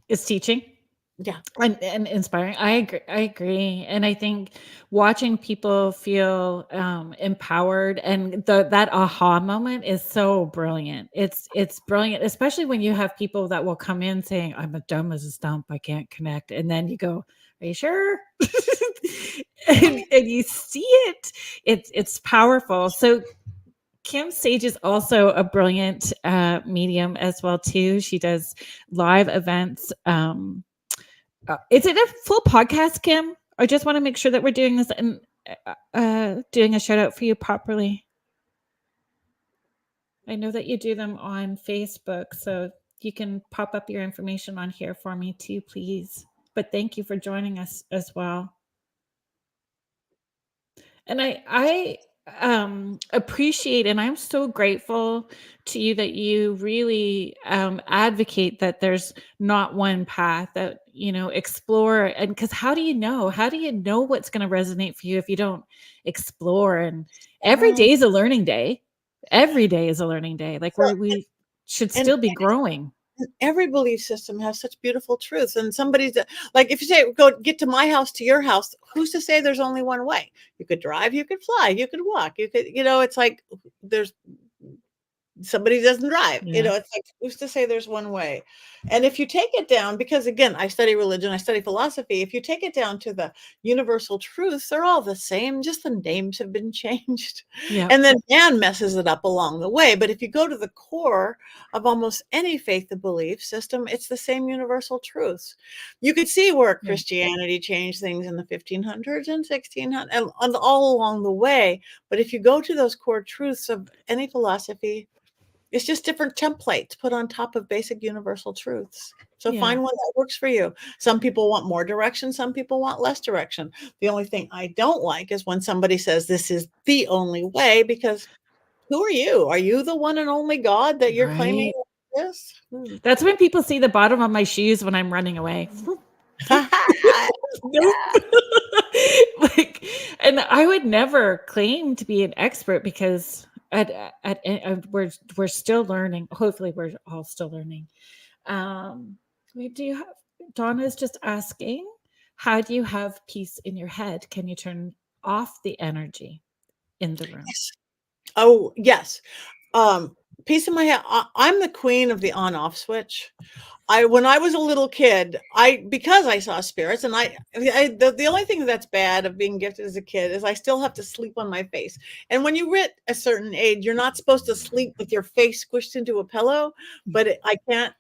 It's teaching. yeah, And inspiring. I agree, and I think watching people feel, empowered and that aha moment is so brilliant. It's brilliant, especially when you have people that will come in saying, "I'm as dumb as a stump, I can't connect," and then you go, "Are you sure?" And you see it. It's powerful. So Kim Sage is also a brilliant, medium as well too. She does live events, is it a full podcast, Kim? I just want to make sure that we're doing this and doing a shout out for you properly. I know that you do them on Facebook, so you can pop up your information on here for me too, please. But thank you for joining us as well. And appreciate, and I'm so grateful to you that you really advocate that there's not one path, that, you know, explore. And because how do you know? How do you know what's going to resonate for you if you don't explore? And every Mm. day is a learning day. Every day is a learning day. Like So, we should and still be growing. every belief system has such beautiful truths. And somebody's like, if you say, go get to my house to your house, who's to say there's only one way? You could drive, you could fly, you could walk, you could, it's like there's somebody doesn't drive, Yeah. it's like, who's to say there's one way? And if you take it down, because again, I study religion, I study philosophy, if you take it down to the universal truths, they're all the same, just the names have been changed. Yeah. And then man messes it up along the way. But if you go to the core of almost any faith or belief system, it's the same universal truths. You could see where Yeah. Christianity changed things in the 1500s and 1600s and all along the way. But if you go to those core truths of any philosophy, it's just different templates put on top of basic universal truths. So Yeah. find one that works for you. Some people want more direction, some people want less direction. The only thing I don't like is when somebody says this is the only way, because who are you? Are you the one and only God that you're claiming Right. this? That's when people see the bottom of my shoes when I'm running away. Nope. Yeah. Like, and I would never claim to be an expert because we're still learning. Hopefully, we're all still learning. Do you have? Donna's just asking, how do you have peace in your head? Can you turn off the energy in the room? Yes. Oh, yes. Peace in my head. I'm the queen of the on-off switch. When I was a little kid, because I saw spirits, and the only thing that's bad of being gifted as a kid is I still have to sleep on my face. And when you hit a certain age, you're not supposed to sleep with your face squished into a pillow, but I can't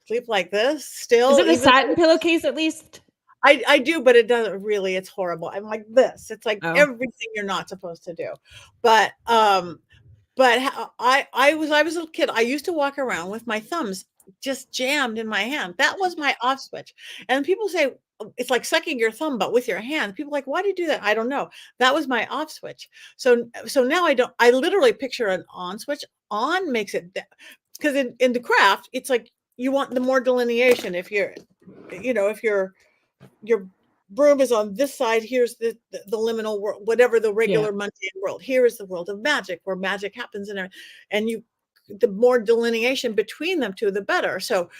sleep like this Is still, it a even satin pillowcase at least? I do, but it doesn't really. It's horrible. I'm like this. It's like Oh, everything you're not supposed to do. But I was a little kid. I used to walk around with my thumbs just jammed in my hand. That was my off switch. And people say, "Oh, it's like sucking your thumb, but with your hand." People are like, why do you do that? I don't know. That was my off switch. So now I don't. I literally picture an on switch. On makes it, because in the craft, it's like you want the more delineation. If you're, if your broom is on this side, here's the liminal world, whatever the yeah. regular mundane world. Here is the world of magic, where magic happens, and the more delineation between them two, the better. So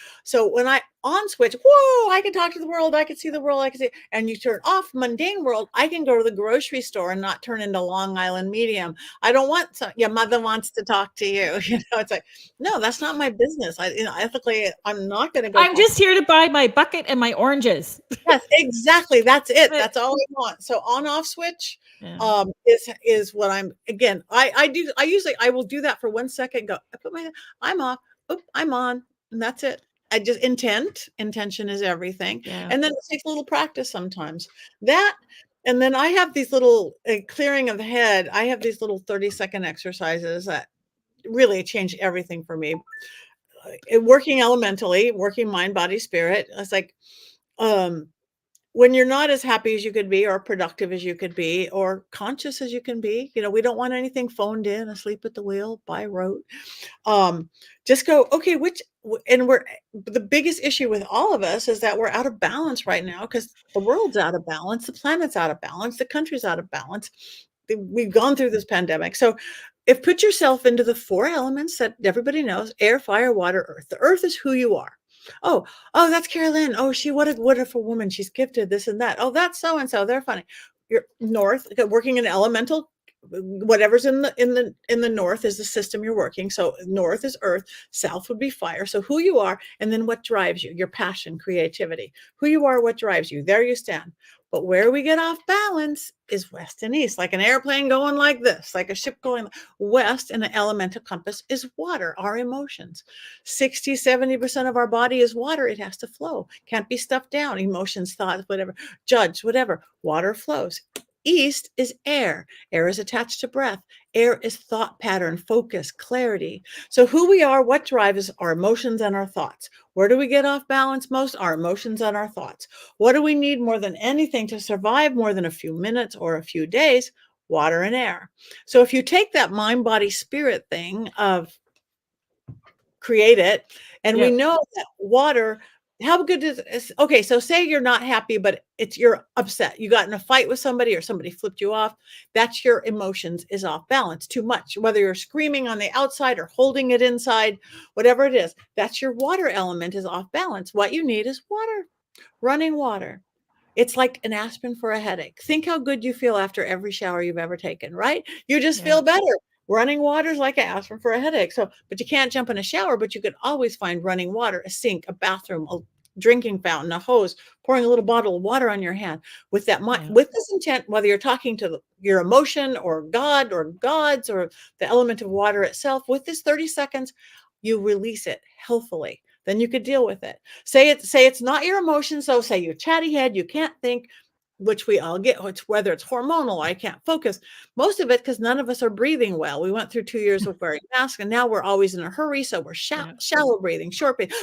when I on switch, whoa, I can talk to the world, I can see the world, I can see, and you turn off mundane world, I can go to the grocery store and not turn into Long Island medium. I don't want your mother wants to talk to you. It's like, no, that's not my business. Ethically, I'm not going to go I'm talk. just here to buy my bucket and my oranges. Yes, exactly. That's it. But That's all I want. So on off switch yeah. is what I'm again. I usually I will do that for 1 second, go, I put my I'm off, oop, I'm on, and that's it. I just intention is everything. Yeah. And then it takes a little practice sometimes. That and then I have these little clearing of the head. I have these little 30-second exercises that really change everything for me. Working elementally, working mind, body, spirit. It's like um when you're not as happy as you could be or productive as you could be or conscious as you can be, we don't want anything phoned in, asleep at the wheel, by rote. Um, just go, okay, and the biggest issue with all of us is that we're out of balance right now because the world's out of balance, the planet's out of balance, the country's out of balance. We've gone through this pandemic. So if put yourself into the four elements that everybody knows: air, fire, water, earth. The earth is who you are. Oh, oh, that's Carolyn. Oh, what a wonderful woman. She's gifted this and that. Oh, that's so and so. They're funny. You're north, working in elemental, whatever's in the north is the system you're working. So north is earth, south would be fire. So who you are, and then what drives you, your passion, creativity, who you are, what drives you, there you stand. But where we get off balance is west and east, like an airplane going like this, like a ship going west. And an elemental compass is water, our emotions. 60-70% of our body is water. It has to flow, can't be stuffed down. Emotions, thoughts, whatever, judge, whatever, water flows. East is air. Air is attached to breath. Air is thought pattern, focus, clarity. So who we are, what drives our emotions and our thoughts. Where do we get off balance most? Our emotions and our thoughts. What do we need more than anything to survive more than a few minutes or a few days? water and air. So if you take that mind, body, spirit thing of create it, and we Yep. know that water, how good is okay, so say you're not happy, but you're upset. You got in a fight with somebody or somebody flipped you off. That's your emotions is off balance too much. Whether you're screaming on the outside or holding it inside, whatever it is, that's your water element is off balance. What you need is water, running water. It's like an aspirin for a headache. Think how good you feel after every shower you've ever taken, right? You just Yeah. feel better. Running water is like an aspirin for a headache. So, but you can't jump in a shower, but you can always find running water, a sink, a bathroom, a drinking fountain, a hose, pouring a little bottle of water on your hand with that Yeah. with this intent, whether you're talking to your emotion or God or gods or the element of water itself, with this 30 seconds, you release it healthfully. Then you could deal with it. Say it's not your emotion. So say you're chatty head, you can't think, which we all get, whether it's hormonal, I can't focus. Most of it because none of us are breathing well. We went through 2 years of wearing masks, and now we're always in a hurry. So we're Yeah. shallow breathing, short breathing,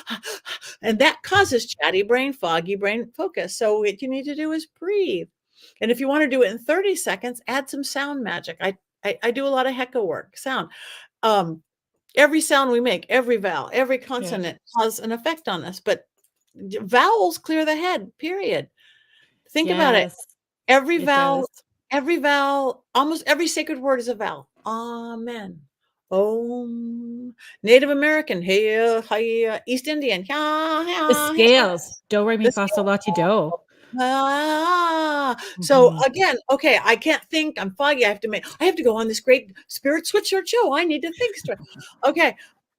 and that causes chatty brain, foggy brain focus. So what you need to do is breathe. And if you want to do it in 30 seconds, add some sound magic. I do a lot of hecka work, sound. Um, Every sound we make, every vowel, every Yeah. consonant has an effect on us, but vowels clear the head, period. Think about it. Yes, Every it does. vowel, almost every sacred word is a vowel. Amen. Om. Native American, hey, hi, East Indian, The yeah, scales. Do, re, mi, this fa, sol, la, ti, do. so Mhm. again, okay, I can't think. I'm foggy. I have to go on this great spirit switchboard show. I need to think straight. Okay.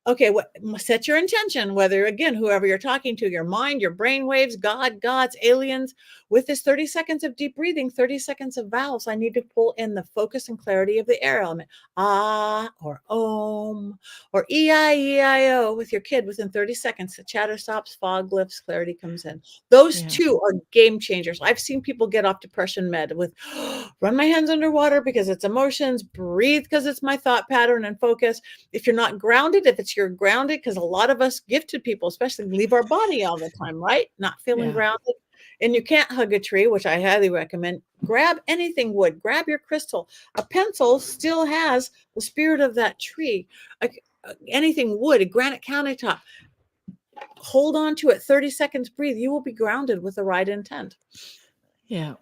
Okay, set your intention, whether again, whoever you're talking to, your mind, your brain waves, God, gods, aliens, with this 30 seconds of deep breathing, 30 seconds of vowels. I need to pull in the focus and clarity of the air element. Ah, or om, or E-I-E-I-O with your kid within 30 seconds. The chatter stops, fog lifts, clarity comes in. Those Yeah. two are game changers. I've seen people get off depression med with run my hands underwater because it's emotions, breathe because it's my thought pattern and focus. If you're not grounded, if it's you're grounded, because a lot of us gifted people, especially leave our body all the time, right? Not feeling Yeah. grounded. And you can't hug a tree, which I highly recommend. Grab anything wood, grab your crystal. A pencil still has the spirit of that tree. Anything wood, a granite countertop. Hold on to it 30 seconds, breathe. You will be grounded with the right intent. Yeah.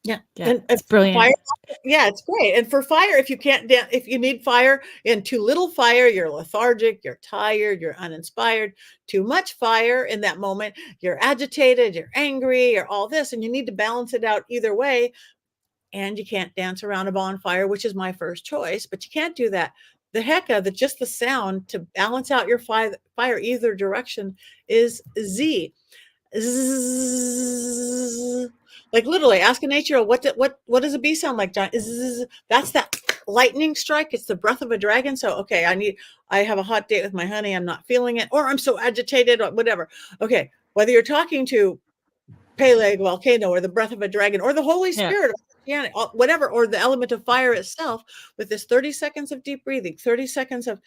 Yeah. Yeah. And It's fire, brilliant. yeah, it's great. And for fire, if you can't, if you need fire, and too little fire, you're lethargic, you're tired, you're uninspired. Too much fire in that moment, you're agitated, you're angry, you're all this, and you need to balance it out either way. And you can't dance around a bonfire, which is my first choice, but you can't do that. The hecka, just the sound to balance out your fire either direction is Z. Zzz. Like literally ask a nature, what does a bee sound like, John? Zzz. That's that lightning strike. It's the breath of a dragon. So okay, I have a hot date with my honey, I'm not feeling it, or I'm so agitated, or whatever. Okay, whether you're talking to Peleg volcano or the breath of a dragon or the Holy Yeah. Spirit, whatever, or the element of fire itself, with this 30 seconds of deep breathing, 30 seconds of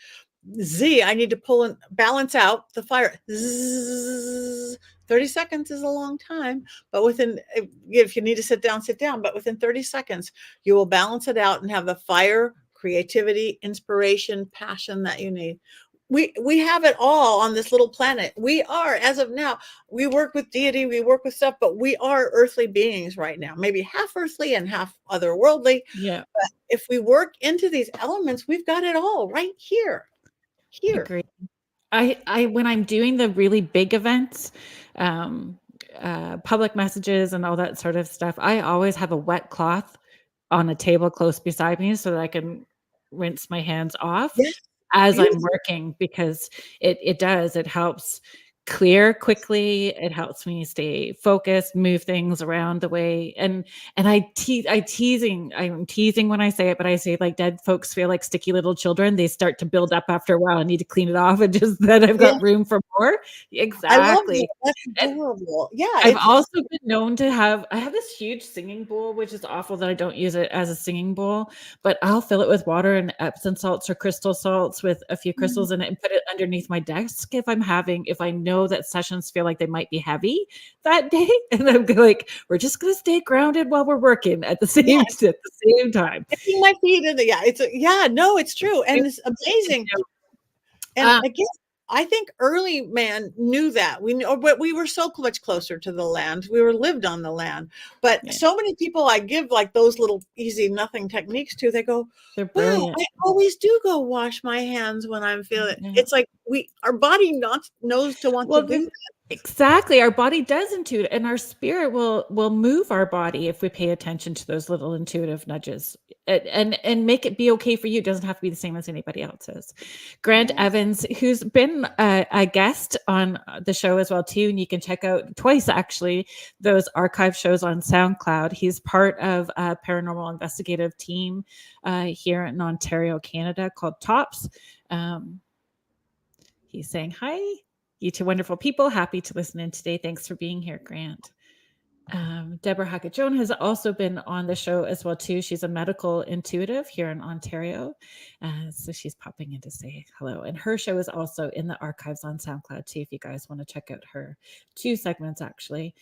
Z, I need to pull and balance out the fire. Zzz. 30 seconds is a long time, but if you need to sit down, sit down. But within 30 seconds, you will balance it out and have the fire, creativity, inspiration, passion that you need. We have it all on this little planet. We are, as of now, we work with deity, we work with stuff, but we are earthly beings right now, maybe half earthly and half otherworldly. Yeah. But if we work into these elements, we've got it all right here. Agree. I when I'm doing the really big events, um, public messages and all that sort of stuff, I always have a wet cloth on a table close beside me so that I can rinse my hands off Yes, as I'm beautiful. working, because it helps clear quickly. It helps me stay focused, move things around the way. And I'm teasing when I say it, but I say like dead folks feel like sticky little children. They start to build up after a while. I need to clean it off, and just then I've Yeah, got room for more. I love that. Exactly. That's And adorable. Yeah, I've also been known to I have this huge singing bowl, which is awful that I don't use it as a singing bowl, but I'll fill it with water and Epsom salts or crystal salts with a few mm, crystals in it and put it underneath my desk if I know know that sessions feel like they might be heavy that day. And I'm like, we're just going to stay grounded while we're working at the same time. Dipping my feet in the, no, it's true. And it's amazing. And again, I think early man knew that but we were so much closer to the land. We were lived on the land, but so many people I give like those little easy nothing techniques to, they go, they're wow, brilliant. I always do go wash my hands when I'm feeling it's like our body knows to want to do that. Exactly. Our body does intuit, and our spirit will move our body if we pay attention to those little intuitive nudges and make it be okay for you. It doesn't have to be the same as anybody else's. Grant Evans, who's been a guest on the show as well too, and you can check out twice actually those archive shows on SoundCloud. He's part of a paranormal investigative team here in Ontario, Canada, called TOPS. He's saying hi. You two wonderful people. Happy to listen in today. Thanks for being here, Grant. Deborah Hackett-Joan has also been on the show as well, too. She's a medical intuitive here in Ontario. So she's popping in to say hello. And her show is also in the archives on SoundCloud, too, if you guys want to check out her 2 segments, actually.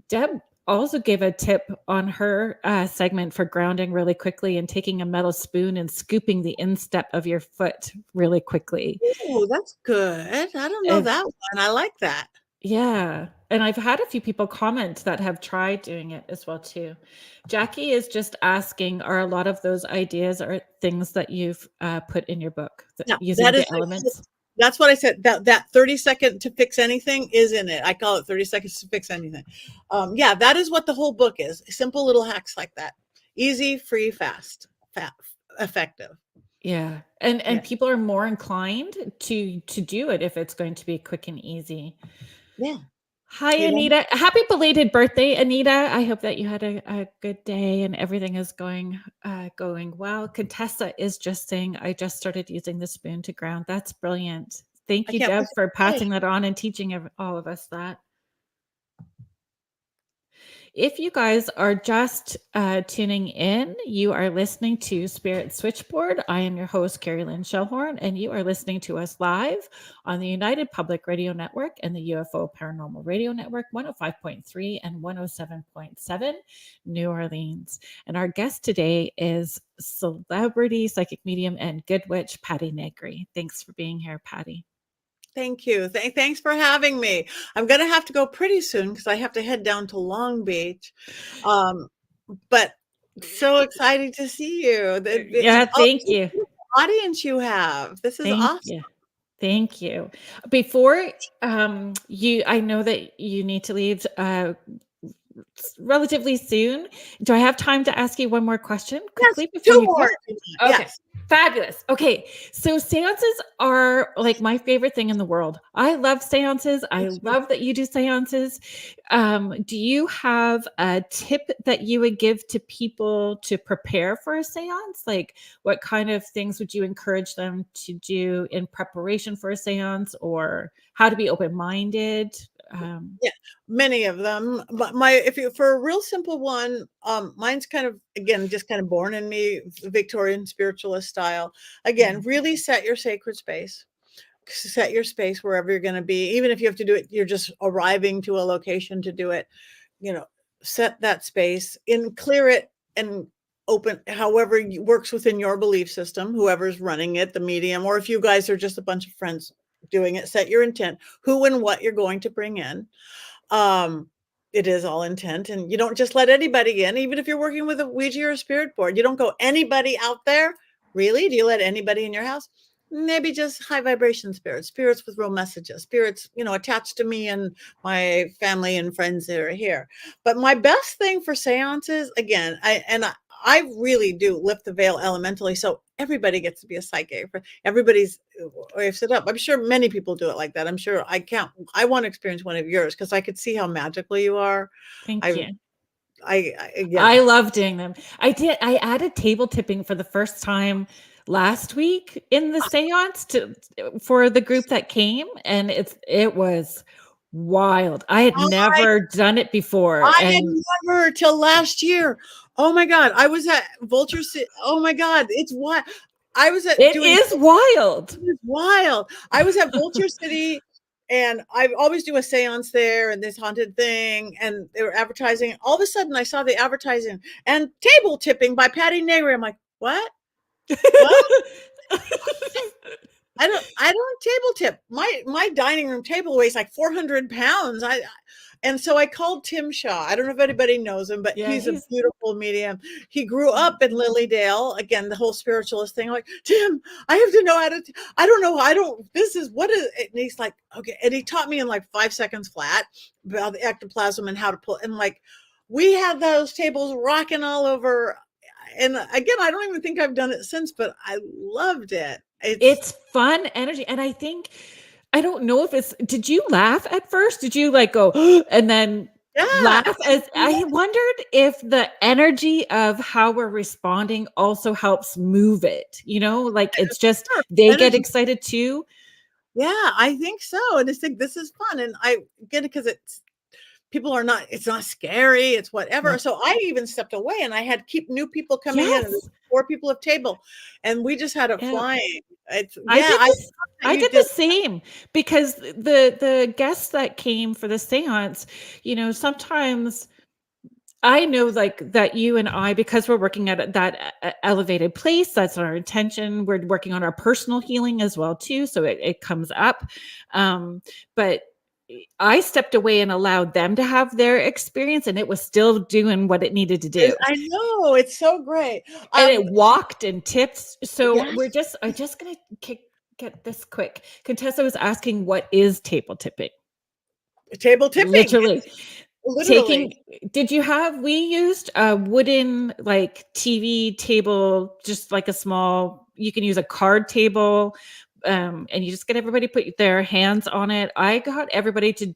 Deb also gave a tip on her segment for grounding really quickly and taking a metal spoon and scooping the instep of your foot really quickly. Oh, that's good. I don't know that one. I like that. Yeah. And I've had a few people comment that have tried doing it as well too. Jackie is just asking, are a lot of those ideas or things that you've put in your book using the elements? That's what I said. That 30-second to fix anything is in it. I call it 30 seconds to fix anything. That is what the whole book is. Simple little hacks like that. Easy, free, fast, effective. Yeah. And people are more inclined to do it if it's going to be quick and easy. Yeah. Hi, Anita. Happy belated birthday, Anita. I hope that you had a good day and everything is going well. Contessa is just saying, I just started using the spoon to ground. That's brilliant. Thank you, Deb, for passing that on and teaching all of us that. If you guys are just tuning in, you are listening to Spirit Switchboard. I am your host, Carrie Lynn Shellhorn, and you are listening to us live on the United Public Radio Network and the UFO Paranormal Radio Network, 105.3 and 107.7, New Orleans. And our guest today is celebrity psychic medium and good witch, Patti Negri. Thanks for being here, Patti. Thank you. Thanks for having me. I'm going to have to go pretty soon because I have to head down to Long Beach. But so excited to see you. Thank you. Audience you have. This is awesome. Thank you. Before I know that you need to leave relatively soon. Do I have time to ask you one more question quickly? Yes, 2 more. Okay. Yes. Fabulous. Okay. So seances are like my favorite thing in the world. I love seances. I love that you do seances. Do you have a tip that you would give to people to prepare for a seance? Like what kind of things would you encourage them to do in preparation for a seance, or how to be open-minded? Many of them. But for a real simple one, mine's kind of, again, just kind of born in me, Victorian spiritualist style. Again, really set your sacred space. Set your space wherever you're going to be. Even if you have to do it, you're just arriving to a location to do it. Set that space and clear it and open however works within your belief system, whoever's running it, the medium, or if you guys are just a bunch of friends doing it, set your intent, who and what you're going to bring in. It is all intent, and you don't just let anybody in. Even if you're working with a Ouija or a spirit board, you don't go anybody out there. Really? Do you let anybody in your house? Maybe just high vibration spirits with real messages, spirits, attached to me and my family and friends that are here. But my best thing for seances, again, I really do lift the veil elementally. So everybody gets to be a psychic. Everybody's set up. I'm sure many people do it like that. I'm sure I want to experience one of yours because I could see how magical you are. Thank you. I love doing them. I added table tipping for the first time last week in the seance for the group that came, and it was wild. I had never done it before. I had never till last year. Oh my God. I was at Vulture City. Oh my God. It's wild. It is wild. It is wild. I was at Vulture City and I always do a seance there and this haunted thing, and they were advertising. All of a sudden, I saw the advertising and table tipping by Patti Negri. I'm like, what? What? I don't table tip. My dining room table weighs like 400 pounds. And so I called Tim Shaw. I don't know if anybody knows him, but Yeah, he's a he's beautiful medium. He grew up in Lilydale. Again, the whole spiritualist thing. I'm like, Tim, I have to know how to, I don't know. This is what is it? And he's like, okay. And he taught me in like 5 seconds flat about the ectoplasm and how to pull. And like, we had those tables rocking all over. And again, I don't even think I've done it since, but I loved it. it's fun energy. And I think, I don't know if it's, did you laugh at first? Did you like go, and then Yeah. laugh? As I wondered if the energy of how we're responding also helps move it, like it's just, Sure. they get Energy. excited too. Yeah, I think so. And it's like, this is fun. And I get it because it's not scary. It's whatever. No. So I even stepped away and I had keep new people coming in. And Yes. 4 people at table, and we just had it Yeah. flying. It's I yeah. did this. I You did did. the same because the guests that came for the seance, sometimes I know like that you and I, because we're working at that elevated place, that's our intention. We're working on our personal healing as well too. So it comes up. But I stepped away and allowed them to have their experience and it was still doing what it needed to do. I know it's so great. And it walked and tipped. So Yeah, I'm just going to get this quick. Contessa was asking, what is table tipping? table tipping. Literally. Literally. We used a wooden like TV table, just like a small, you can use a card table, and you just get everybody put their hands on it. I got everybody to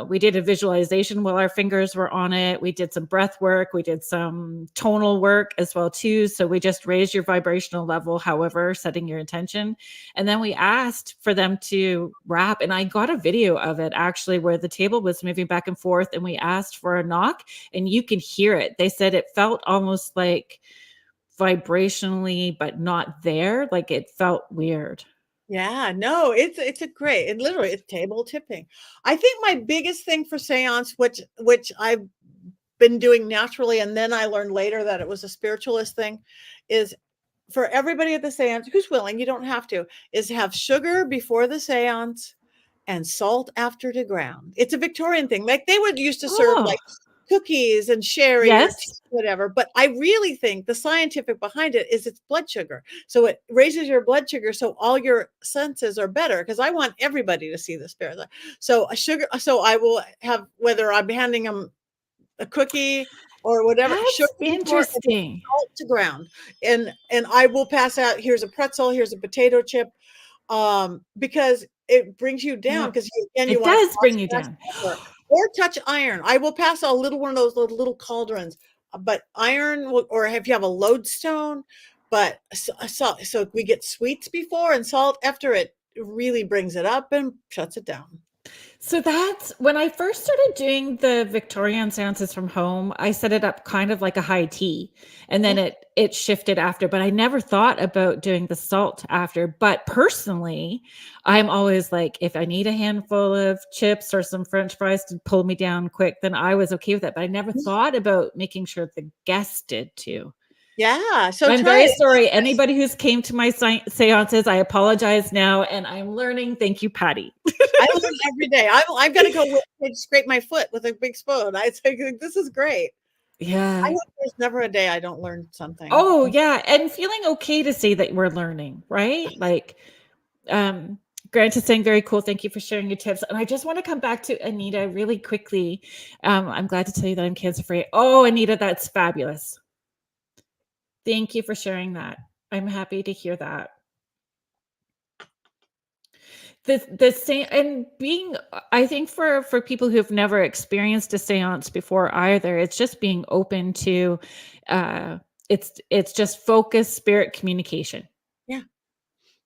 we did a visualization while our fingers were on it. We did some breath work. We did some tonal work as well too. So we just raised your vibrational level, however, setting your intention. And then we asked for them to rap. And I got a video of it actually where the table was moving back and forth and we asked for a knock and you could hear it. They said it felt almost like vibrationally, but not there. Like it felt weird. Yeah, no, it's a great, and literally it's table tipping. I think my biggest thing for seance, which I've been doing naturally, and then I learned later that it was a spiritualist thing, is for everybody at the seance who's willing, you don't have to, is have sugar before the seance and salt after the ground. It's a Victorian thing. Like they would used to serve Oh, like cookies and sherry or tea, yes. whatever. But I really think the scientific behind it is it's blood sugar. So it raises your blood sugar. So all your senses are better because I want everybody to see the spirit. So a sugar, so I will have, whether I'm handing them a cookie or whatever, sugar That's before and interesting. salt to ground. And I will pass out, here's a pretzel, here's a potato chip, because it brings you down Yep. because again, you It want to does cross bring you fast down. over or touch iron. I will pass a little one of those little cauldrons, but iron or if you have a lodestone, but so we get sweets before and salt after, it really brings it up and shuts it down. So that's when I first started doing the Victorian seances from home, I set it up kind of like a high tea and then Yeah. it shifted after, but I never thought about doing the salt after. But personally, I'm always like, if I need a handful of chips or some French fries to pull me down quick, then I was okay with that. But I never thought about making sure the guests did too. Yeah. So I'm try very it. sorry. Anybody who's came to my seances, I apologize now and I'm learning. Thank you, Patty. I learn every day. I've got to go scrape my foot with a big spoon. I think this is great. I Yeah. hope there's never a day I don't learn something. Oh, yeah, and feeling okay to say that we're learning, right? Like, Grant is saying, very cool. Thank you for sharing your tips. And I just want to come back to Anita really quickly. I'm glad to tell you that I'm cancer free. Oh, Anita, that's fabulous. Thank you for sharing that. I'm happy to hear that. The same and being, I think for people who've never experienced a seance before either, it's just being open to it's just focused spirit communication. Yeah.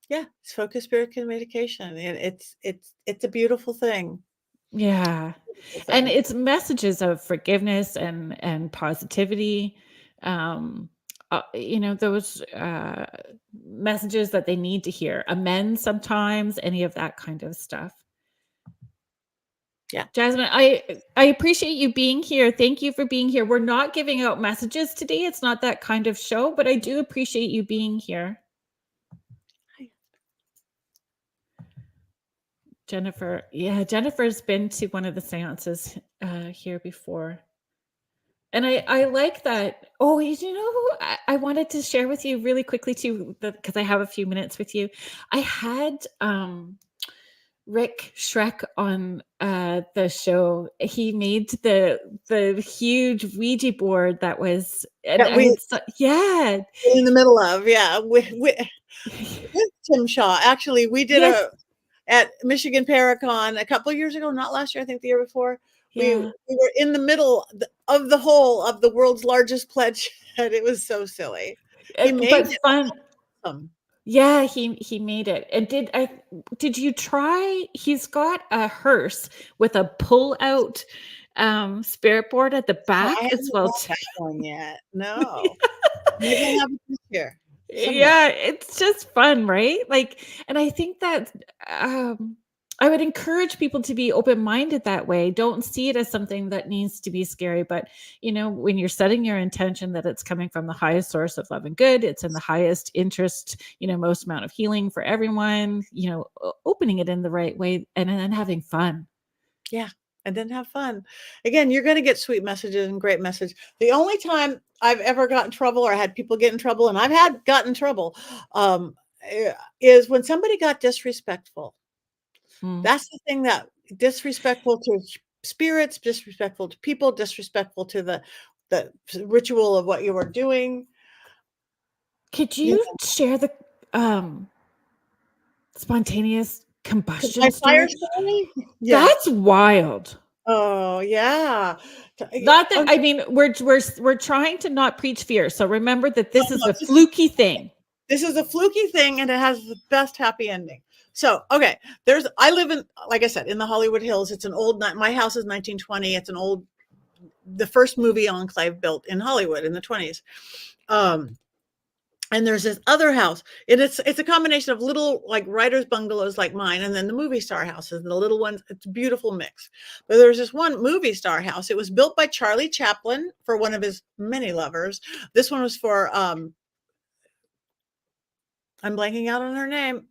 Yeah. It's focused spirit communication. And it's a beautiful thing. Yeah. Beautiful And thing. it's messages of forgiveness and positivity. Um those messages that they need to hear, amends sometimes, any of that kind of stuff. Yeah. Jasmine, I appreciate you being here. Thank you for being here. We're not giving out messages today. It's not that kind of show, but I do appreciate you being here. Jennifer. Yeah, Jennifer's been to one of the seances here before. And I like that. Oh, who I wanted to share with you really quickly too, because I have a few minutes with you. I had Rick Schreck on the show. He made the huge Ouija board that was, and yeah, in the middle of, with Tim Shaw. Actually, we did at Michigan Paracon a couple of years ago, not last year, I think the year before. We were in the middle of the whole of the world's largest pledge. It was so silly. He made it fun. Awesome. Yeah, he made it. And did you try? He's got a hearse with a pull out spirit board at the back as well. That one yet? No. Maybe I'll have it this year. Yeah, it's just fun, right? Like, and I think that I would encourage people to be open-minded that way. Don't see it as something that needs to be scary, but when you're setting your intention that it's coming from the highest source of love and good, it's in the highest interest, most amount of healing for everyone, opening it in the right way and then having fun. Yeah. And then have fun. Again, you're going to get sweet messages and great messages. The only time I've ever gotten in trouble or had people get in trouble, and I've gotten in trouble, is when somebody got disrespectful. That's the thing, that disrespectful to spirits, disrespectful to people, disrespectful to the ritual of what you were doing. Could you share the spontaneous combustion story? Yeah. That's wild. Oh yeah. Not that I mean, we're trying to not preach fear. So remember that this is a fluky thing. This is a fluky thing, and it has the best happy ending. So, okay, I live in, like I said, in the Hollywood Hills. It's an old, my house is 1920. It's the first movie enclave built in Hollywood in the 20s. And there's this other house. It's a combination of little like writers' bungalows like mine, and then the movie star houses, and the little ones. It's a beautiful mix. But there's this one movie star house. It was built by Charlie Chaplin for one of his many lovers. This one was for, I'm blanking out on her name.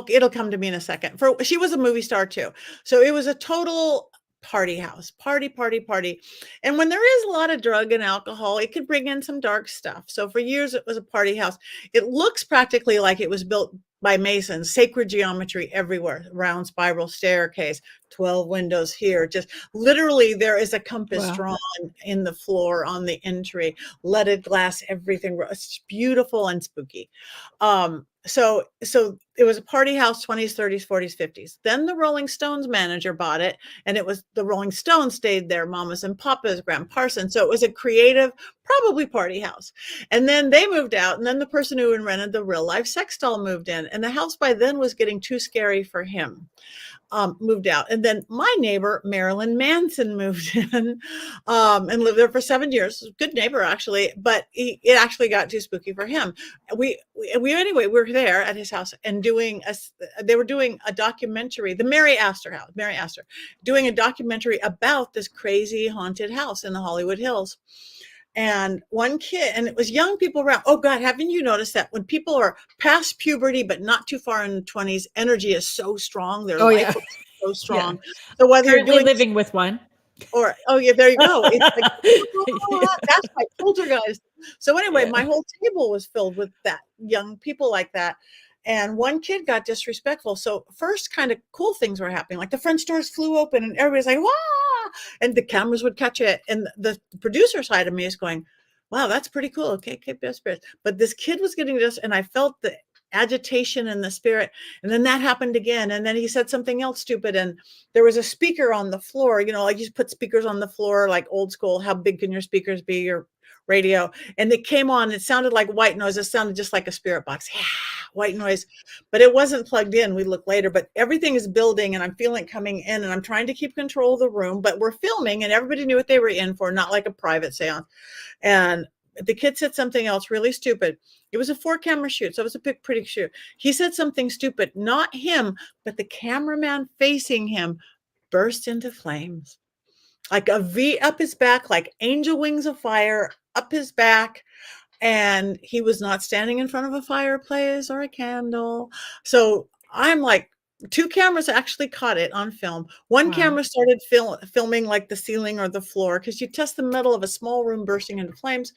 It'll come to me in a second. She was a movie star too. So it was a total party house, party. And when there is a lot of drug and alcohol, it could bring in some dark stuff. So for years, it was a party house. It looks practically like it was built by masons, sacred geometry everywhere, round spiral staircase, 12 windows here. Just literally, there is a compass drawn in the floor on the entry, leaded glass, everything. It's beautiful and spooky. So it was a party house, 20s, 30s, 40s, 50s. Then the Rolling Stones manager bought it, and it was the Rolling Stones stayed there, Mamas and Papas, Graham Parsons. So it was a creative, probably party house. And then they moved out, and then the person who rented the real life sex doll moved in, and the house by then was getting too scary for him. Moved out. And then my neighbor, Marilyn Manson, moved in and lived there for 7 years. Good neighbor, actually, but it actually got too spooky for him. We were there at his house and they were doing a documentary, the Mary Astor house, doing a documentary about this crazy haunted house in the Hollywood Hills. And one kid, and it was young people around. Oh God, haven't you noticed that when people are past puberty, but not too far in the 20s, energy is so strong. Their life is so strong. Yeah. So whether you're living with one, or, oh yeah, there you go. It's like, that's my poltergeist. So anyway, my whole table was filled with that, young people like that. And one kid got disrespectful. So first kind of cool things were happening. Like the French doors flew open and everybody's like, wah! And the cameras would catch it. And the producer side of me is going, wow, that's pretty cool. Okay, best spirits. But this kid was getting this, and I felt the agitation in the spirit. And then that happened again. And then he said something else stupid. And there was a speaker on the floor, like you put speakers on the floor, like old school. How big can your speakers be? Your radio. And it came on. It sounded like white noise. It sounded just like a spirit box. Yeah, white noise. But it wasn't plugged in. We looked later. But everything is building, and I'm feeling it coming in. And I'm trying to keep control of the room. But we're filming, and everybody knew what they were in for, not like a private seance. And the kid said something else really stupid. It was a 4-camera shoot, so it was a big, pretty shoot. He said something stupid, not him, but the cameraman facing him burst into flames. Like a V up his back, like angel wings of fire up his back. And he was not standing in front of a fireplace or a candle. So I'm like, 2 cameras actually caught it on film. One Wow. camera started filming like the ceiling or the floor, because you test the metal of a small room bursting into flames.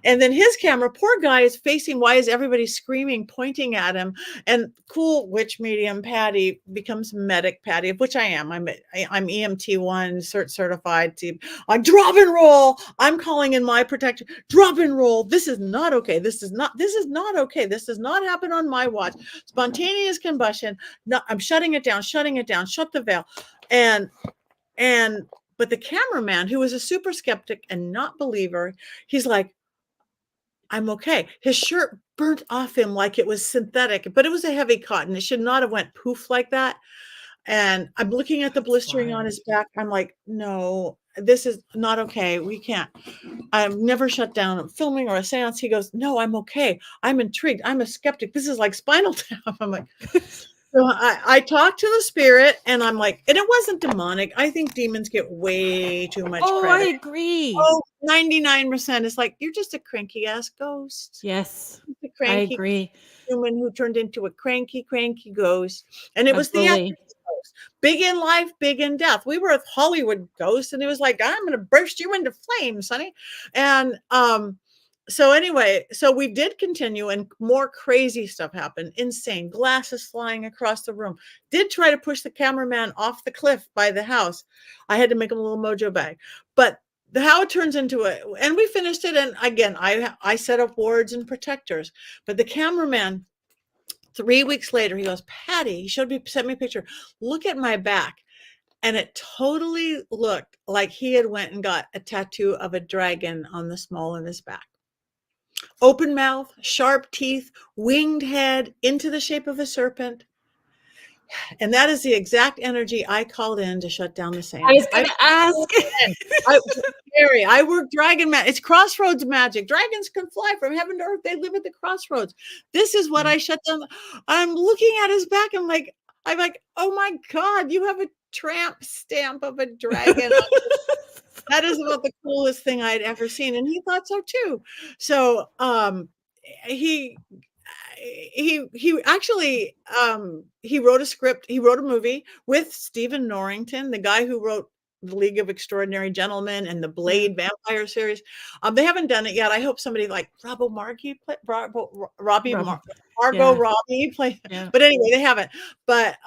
And then his camera, poor guy, is facing, why is everybody screaming, pointing at him? And cool witch medium Patti becomes medic Patti, of which I am. I'm EMT1 certified. I drop and roll. I'm calling in my protection. Drop and roll. This is not okay. This is not okay. This does not happen on my watch. Spontaneous combustion. No, I'm shutting it down, shut the veil. But the cameraman, who was a super skeptic and not believer, he's like, I'm okay. His shirt burnt off him like it was synthetic, but it was a heavy cotton. It should not have went poof like that. And I'm looking at the blistering on his back. I'm like, no, this is not okay. We can't. I've never shut down a filming or a seance. He goes, no, I'm okay. I'm intrigued. I'm a skeptic. This is like Spinal Tap. I'm like, so I talked to the spirit, and I'm like, and it wasn't demonic. I think demons get way too much Oh, credit. I agree. Oh, 99% is like, you're just a cranky ass ghost. Yes, A I cranky agree. human who turned into a cranky ghost. And it was the Absolutely. actor's ghost. Big in life, big in death. We were a Hollywood ghost, and it was like, I'm gonna burst you into flames, honey. And so anyway, so we did continue, and more crazy stuff happened. Insane. Glasses flying across the room. Did try to push the cameraman off the cliff by the house. I had to make him a little mojo bag. But how it turns into it, and we finished it. And again, I set up wards and protectors. But the cameraman, 3 weeks later, he goes, Patti, he sent me a picture. Look at my back. And it totally looked like he had went and got a tattoo of a dragon on the small of his back. Open mouth, sharp teeth, winged head into the shape of a serpent. And that is the exact energy I called in to shut down the seance. I was going to ask. I work dragon magic. It's crossroads magic. Dragons can fly from heaven to earth. They live at the crossroads. This is what I shut down. I'm looking at his back. I'm like, oh my God, you have a tramp stamp of a dragon. That is about the coolest thing I'd ever seen. And he thought so too. So he actually he wrote a script. He wrote a movie with Stephen Norrington, the guy who wrote The League of Extraordinary Gentlemen and the Blade vampire series. They haven't done it yet. I hope somebody like Robbie play. Yeah. But anyway, they haven't. But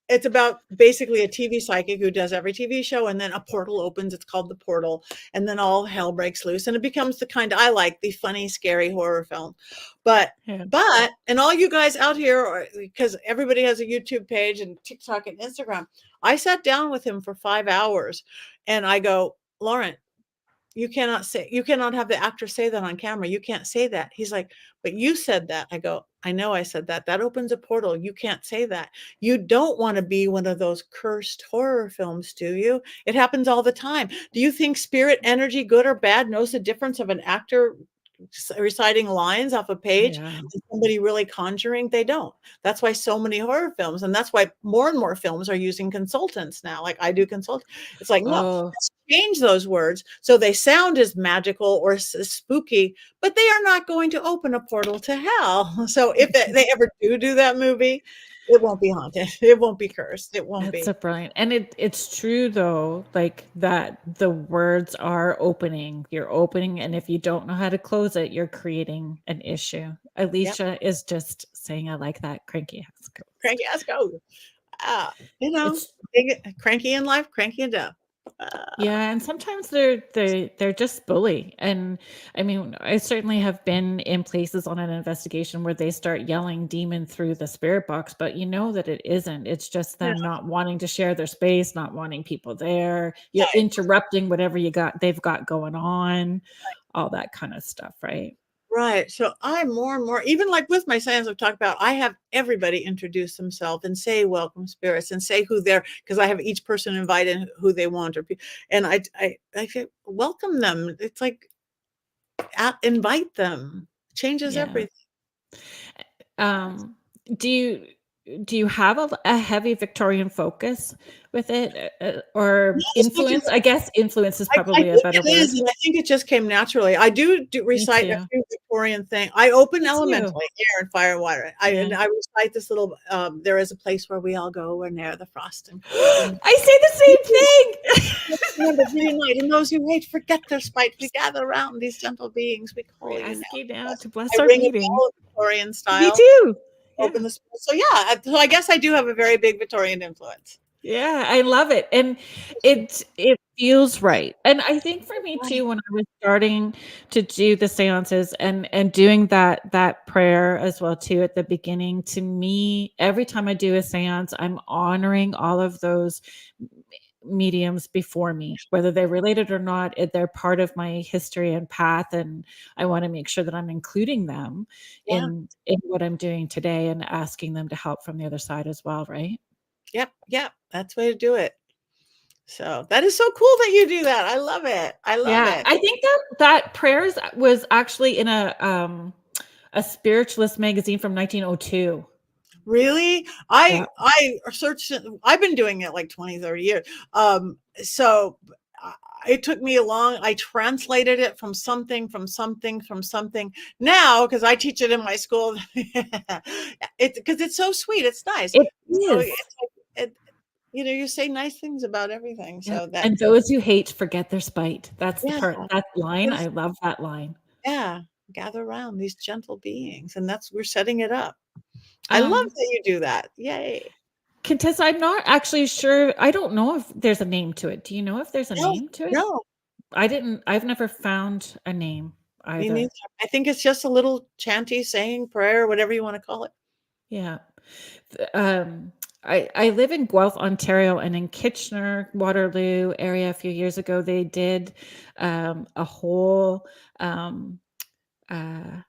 it's about basically a TV psychic who does every TV show, and then a portal opens. It's called The Portal, and then all hell breaks loose, and it becomes the kind I like, the funny, scary horror film. But and all you guys out here, because everybody has a YouTube page and TikTok and Instagram, I sat down with him for 5 hours, and I go, Lauren, you cannot have the actor say that on camera. You can't say that. He's like, but you said that. I go, I know I said that. That opens a portal. You can't say that. You don't want to be one of those cursed horror films, do you? It happens all the time. Do you think spirit energy, good or bad, knows the difference of an actor reciting lines off a page and somebody really conjuring? They don't. That's why so many horror films, and that's why more and more films are using consultants now. Like I do consult. It's like, no, let's change those words so they sound as magical or as spooky, but they are not going to open a portal to hell. So if they ever do that movie, it won't be haunted. It won't be cursed. It won't be. That's so brilliant. And it's true though, like that the words are opening. You're opening, and if you don't know how to close it, you're creating an issue. Alicia is just saying, I like that cranky ass ghost. Cranky ass ghost. You know, cranky in life, cranky in death. Yeah, and sometimes they're just bully. And I mean, I certainly have been in places on an investigation where they start yelling demon through the spirit box, but you know that it isn't. It's just them not wanting to share their space, not wanting people there. You're interrupting whatever they've got going on, all that kind of stuff, right? Right. So I more and more, even like with my seance I've talked about, I have everybody introduce themselves and say welcome spirits and say who they're, because I have each person invite in who they want, and I say welcome them. It's like invite them. Changes Yeah. everything. Um, do you do you have a heavy Victorian focus with it, No, or as much as influence? I guess influence is I probably a think better it is, word. and I think it just came naturally. I do Me recite a too. few Victorian thing. I open Me too. elementally, air and fire, water. Yeah. I recite this little, "There is a place where we all go, where ne'er the frost and cold, and I say the same thing. remember beauty night, and those who hate forget their spite. We gather round these gentle beings. We We call you now ask you to now bless." to bless I our ring a meeting. bell, Victorian Me style, too. open Yeah. the so yeah, so I guess I do have a very big Victorian influence. Yeah, I love it, and it feels right, and I think for me Right. too, when I was starting to do the seances and doing that prayer as well too at the beginning, to me, every time I do a seance, I'm honoring all of those m mediums before me, whether they're related or not, they're part of my history and path, and I wanna make sure that I'm including them Yeah. in what I'm doing today and asking them to help from the other side as well, right? Yep, yep, that's the way to do it. So, that is so cool that you do that. I love it. I love Yeah, it. I think that prayers was actually in a spiritualist magazine from 1902. Really? Yeah. I searched it. I've been doing it like 20, 30 years. So I it took me a long I translated it from something, from something, from something. Now, because I teach it in my school, it's because it's so sweet, it's nice. It So is. it's like you say nice things about everything. Yep, So that and those who hate forget their spite. That's the yeah, part, that line, there's I love that line. yeah, gather around these gentle beings, and that's we're setting it up. I love Um, that you do that. Yay. Contessa, I'm not actually sure, I don't know if there's a name to it. Do you know if there's a No, name to it? no. I've never found a name Me neither. either. I think it's just a little chanty saying, prayer, whatever you wanna call it. Yeah. I live in Guelph, Ontario, and in Kitchener, Waterloo area a few years ago, they did a whole um, uh,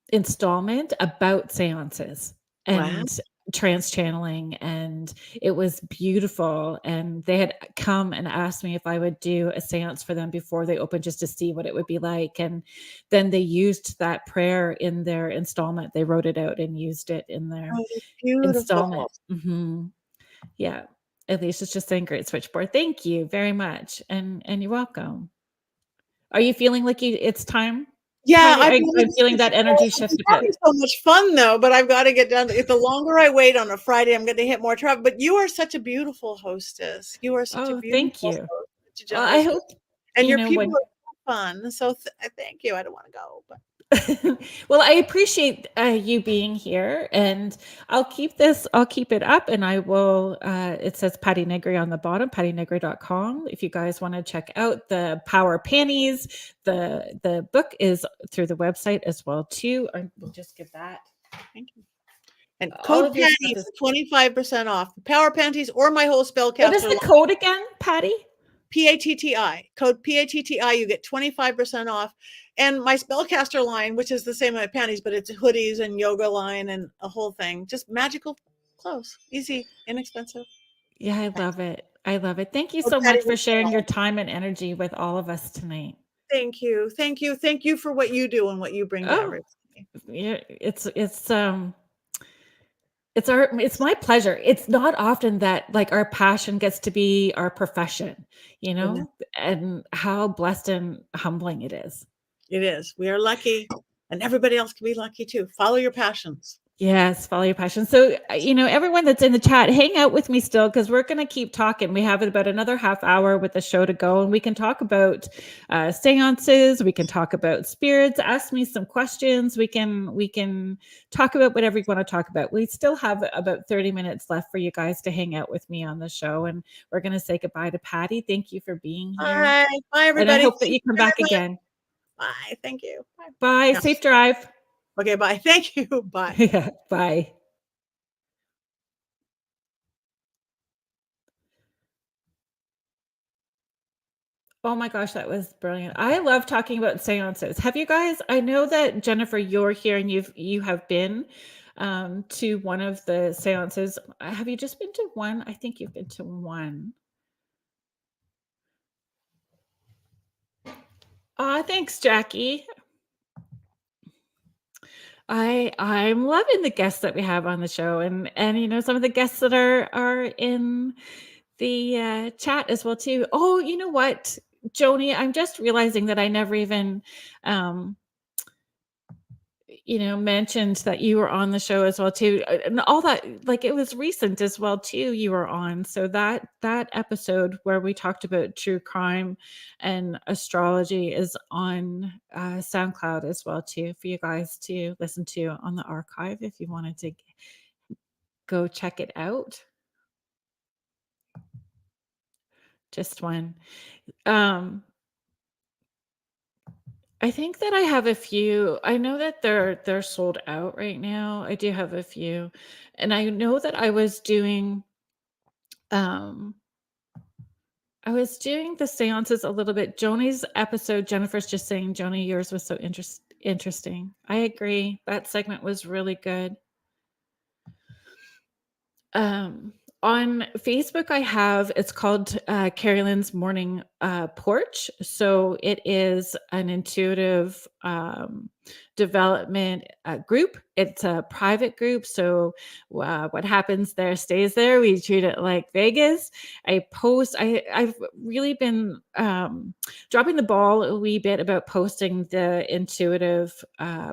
installment about seances Wow. and trance channeling, and it was beautiful. And they had come and asked me if I would do a seance for them before they opened, just to see what it would be like. And then they used that prayer in their installment. They wrote it out and used it in their Oh, it's beautiful. installment. Yeah. At least it's just saying great switchboard. Thank you very much. And you're welcome. Are you feeling like it's time, Yeah, Patty? I've gotta I'm feeling get to that go. energy I've been shift a bit. having so much fun though, but I've gotta get down to the longer I wait on a Friday, I'm gonna hit more traffic, but you are such a beautiful hostess. You are such a Oh, beautiful thank host, you. such a Well, I generous host, hope, and your people when are so fun, so thank you. I don't wanna go, but well, I appreciate you being here, and I'll keep it up, and I will, it says Patti Negri on the bottom, pattinegri.com. If you guys want to check out the Power Panties, the book is through the website as well too. I will just give that. thank you. And All code of your Patty stuff is, for 25% off. Power panties or my whole what is spellcaster the line. code again, Patty? PATTI. Code PATTI, you get 25% off. And my spellcaster line, which is the same as my panties, but it's hoodies and yoga line and a whole thing. Just magical clothes. Easy, inexpensive. Yeah, I love it. I love it. Thank you Code so Patty much for with sharing your style. time and energy with all of us tonight. Thank you. Thank you. Thank you for what you do and what you bring to Oh, everybody. yeah, it's my pleasure. It's not often that, like, our passion gets to be our profession, Isn't it? and how blessed and humbling it is. It is. We are lucky, and everybody else can be lucky too. Follow your passions. Yes, follow your passion. So, everyone that's in the chat, hang out with me still, because we're going to keep talking. We have about another half hour with the show to go, and we can talk about seances. We can talk about spirits. Ask me some questions. We can talk about whatever you want to talk about. We still have about 30 minutes left for you guys to hang out with me on the show, and we're going to say goodbye to Patty. Thank you for being here, Bye. Bye, and I everybody. hope that you come back again. Bye. Thank you. Bye. Bye. No. Safe drive. Okay, bye. Thank you. Bye. Yeah. Bye. Oh my gosh, that was brilliant. I love talking about seances. Have you guys, I know that Jennifer, you're here and you have been to one of the seances. Have you just been to one? I think you've been to one. Thanks, Jackie. I'm loving the guests that we have on the show, and some of the guests that are in the chat as well too. Oh, you know what, Joni, I'm just realizing that I never even um mentioned that you were on the show as well too, and all that, like, it was recent as well too, you were on. So that episode where we talked about true crime and astrology is on SoundCloud as well too, for you guys to listen to on the archive if you wanted to go check it out. Just one. um I think that I have a few. I know that they're sold out right now. I do have a few. And I know that um I was doing the seances a little bit. Joni's episode, Jennifer's just saying, Joni, yours was so interesting. I agree. That segment was really good. Um, on Facebook, I have, it's called Carrie Lynn's Morning Porch. So it is an intuitive development group. It's a private group. So what happens there stays there. We treat it like Vegas. I've really been dropping the ball a wee bit about posting the intuitive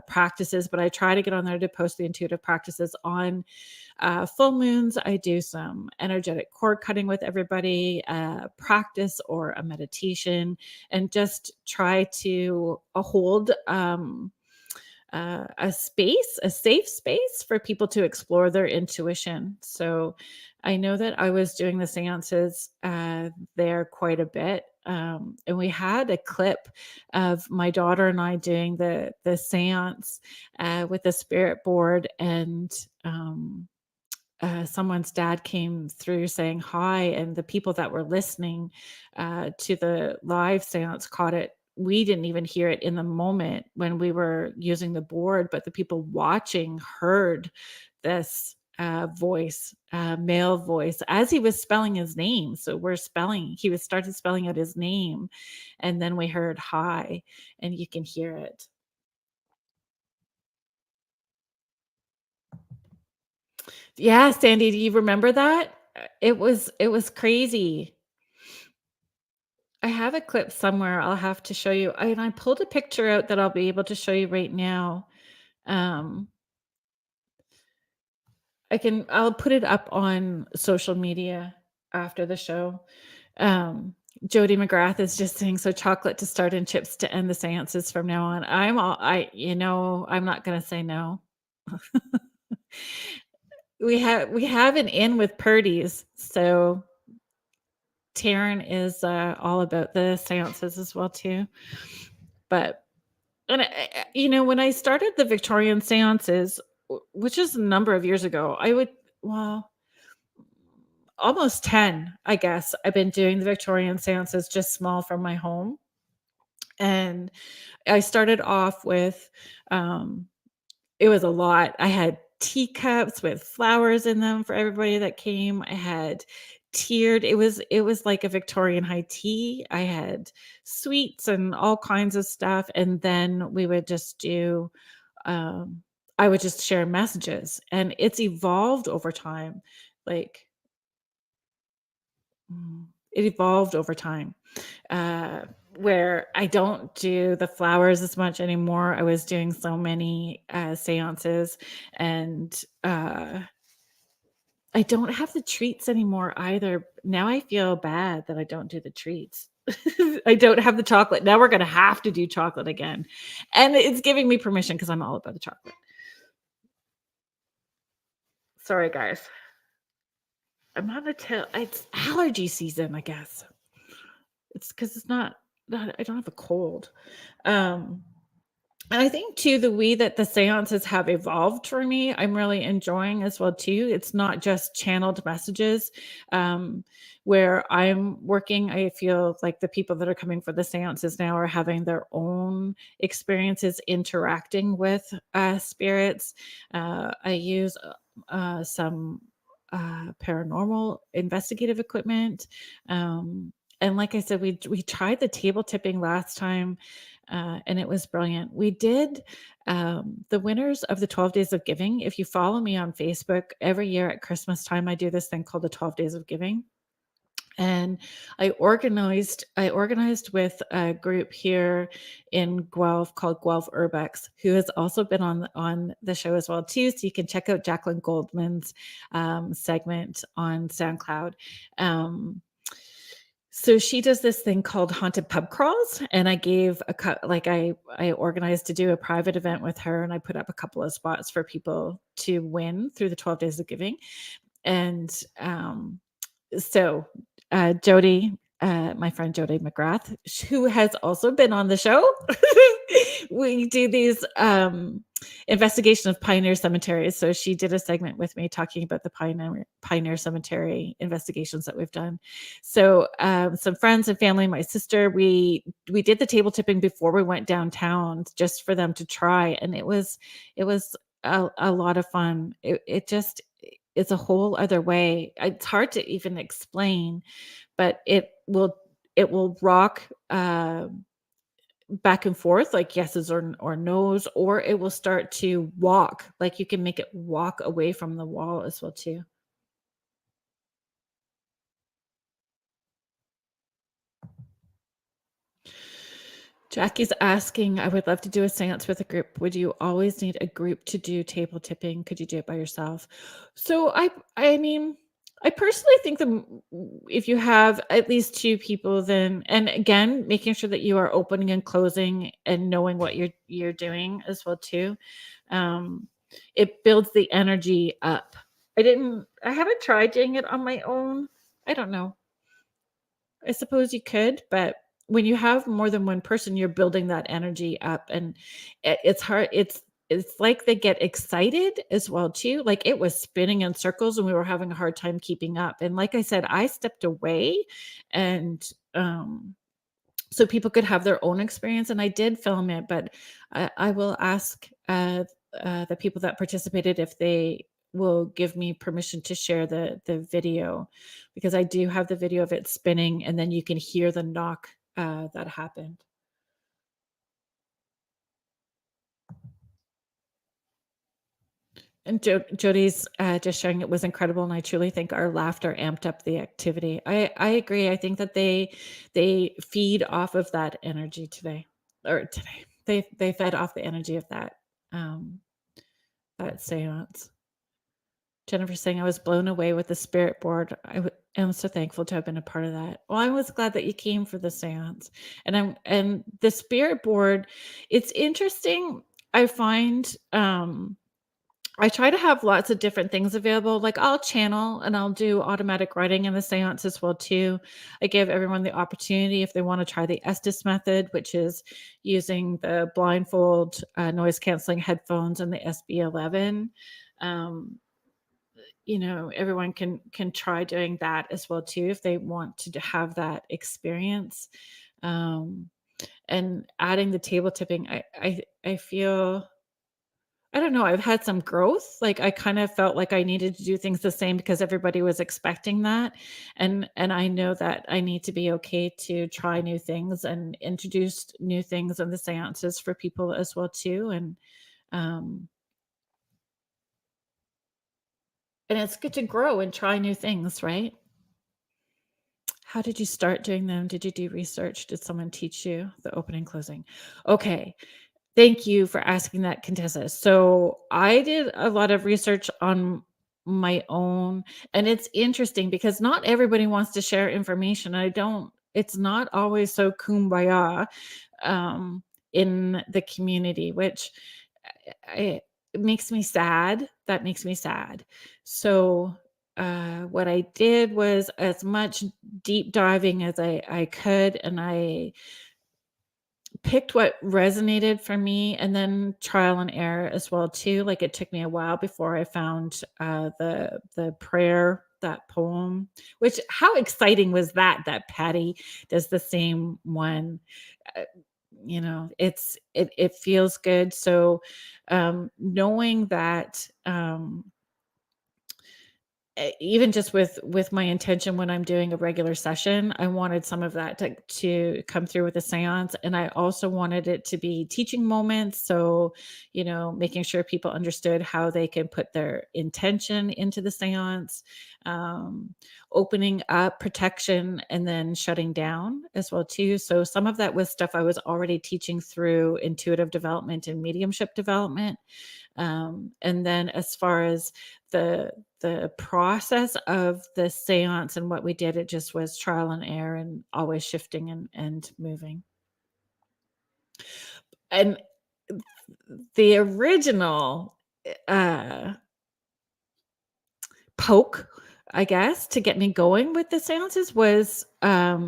practices, but I try to get on there to post the intuitive practices on full moons. I do some energetic cord cutting with everybody, practice or a meditation, and just try to hold a safe space for people to explore their intuition. So I know that I was doing the seances there quite a bit. And we had a clip of my daughter and I doing the seance with the spirit board, and someone's dad came through saying hi, and the people that were listening to the live seance caught it. We didn't even hear it in the moment when we were using the board, but the people watching heard this male voice, as he was spelling his name. So he was started spelling out his name, and then we heard hi, and you can hear it. Yeah, Sandy, do you remember that? It was crazy. I have a clip somewhere I'll have to show you. And I pulled a picture out that I'll be able to show you right now. Um, I'll put it up on social media after the show. Um, Jody McGrath is just saying, so chocolate to start and chips to end the seances from now on. I'm not gonna say no. We have an in with Purdy's, so Taryn is all about the seances as well too. But when I started the Victorian seances, which is a number of years ago, almost 10, I guess. I've been doing the Victorian seances just small from my home. And I started off with it was a lot. I had teacups with flowers in them for everybody that came. I had tiered. It was like a Victorian high tea. I had sweets and all kinds of stuff, and then we would just do. I would just share messages, and it's evolved over time. Like it evolved over time. Uh, where I don't do the flowers as much anymore. I was doing so many seances, and I don't have the treats anymore either. Now I feel bad that I don't do the treats. I don't have the chocolate. Now we're going to have to do chocolate again. And it's giving me permission because I'm all about the chocolate. Sorry, guys. I'm on the tail. It's allergy season, I guess. It's because it's not, I don't have a cold. And I think too, the way that the seances have evolved for me, I'm really enjoying as well too. It's not just channeled messages. Where I'm working, I feel like the people that are coming for the seances now are having their own experiences interacting with spirits. I use some paranormal investigative equipment. And like I said, we tried the table tipping last time, and it was brilliant. We did the winners of the 12 days of giving. If you follow me on Facebook, every year at Christmas time, I do this thing called the 12 days of giving. And I organized with a group here in Guelph called Guelph Urbex, who has also been on the show as well too. So you can check out Jacqueline Goldman's segment on SoundCloud. So she does this thing called haunted pub crawls, and I gave I organized to do a private event with her, and I put up a couple of spots for people to win through the 12 days of giving. And so Jody, my friend Jody McGrath, who has also been on the show, we do these investigation of pioneer cemeteries. So she did a segment with me talking about the pioneer cemetery investigations that we've done. So some friends and family, my sister, we did the table tipping before we went downtown just for them to try, and it was a lot of fun. It's a whole other way. It's hard to even explain, but it will rock back and forth like yeses or nos, or it will start to walk. Like you can make it walk away from the wall as well too. Jackie's asking, I would love to do a seance with a group. Would you always need a group to do table tipping? Could you do it by yourself? So I mean, I personally think if you have at least two people, then, and again, making sure that you are opening and closing and knowing what you're doing as well too. Um, it builds the energy up. I haven't tried doing it on my own. I don't know. I suppose you could, but when you have more than one person, you're building that energy up, and it's hard. It's like they get excited as well too. Like it was spinning in circles, and we were having a hard time keeping up. And like I said, I stepped away, and so people could have their own experience. And I did film it, but I will ask the people that participated if they will give me permission to share the video, because I do have the video of it spinning, and then you can hear the knock that happened. And Jody's just sharing it was incredible, and I truly think our laughter amped up the activity. I agree. I think that they feed off of that energy today, or today they fed off the energy of um, that seance. Jennifer saying, I was blown away with the spirit board. Am so thankful to have been a part of that. Well, I was glad that you came for the seance. And the spirit board, it's interesting. I find I try to have lots of different things available. Like I'll channel and I'll do automatic writing in the seance as well too. I give everyone the opportunity if they want to try the Estes method, which is using the blindfold noise canceling headphones and the SB11. Um, everyone can try doing that as well too if they want to have that experience. Um, and adding the table tipping, I feel, I don't know, I've had some growth. Like I kind of felt like I needed to do things the same because everybody was expecting that. And I know that I need to be okay to try new things and introduce new things in the seances for people as well too. Um and it's good to grow and try new things, right? How did you start doing them? Did you do research? Did someone teach you the opening, closing? Okay. Thank you for asking that, Contessa. So I did a lot of research on my own, and it's interesting because not everybody wants to share information. It's not always so kumbaya um, in the community, which it makes me sad. That makes me sad. So what I did was as much deep diving as I could, and I picked what resonated for me, and then trial and error as well too. Like it took me a while before I found the prayer, that poem, which how exciting was that Patti does the same one. uh, it feels good. So knowing that even just with my intention when I'm doing a regular session, I wanted some of that to come through with the seance. And I also wanted it to be teaching moments. So, making sure people understood how they can put their intention into the seance, um, opening up protection and then shutting down as well too. So some of that was stuff I was already teaching through intuitive development and mediumship development. And then as far as the process of the seance and what we did, it just was trial and error and always shifting and moving. And the original poke, I guess, to get me going with the seances was a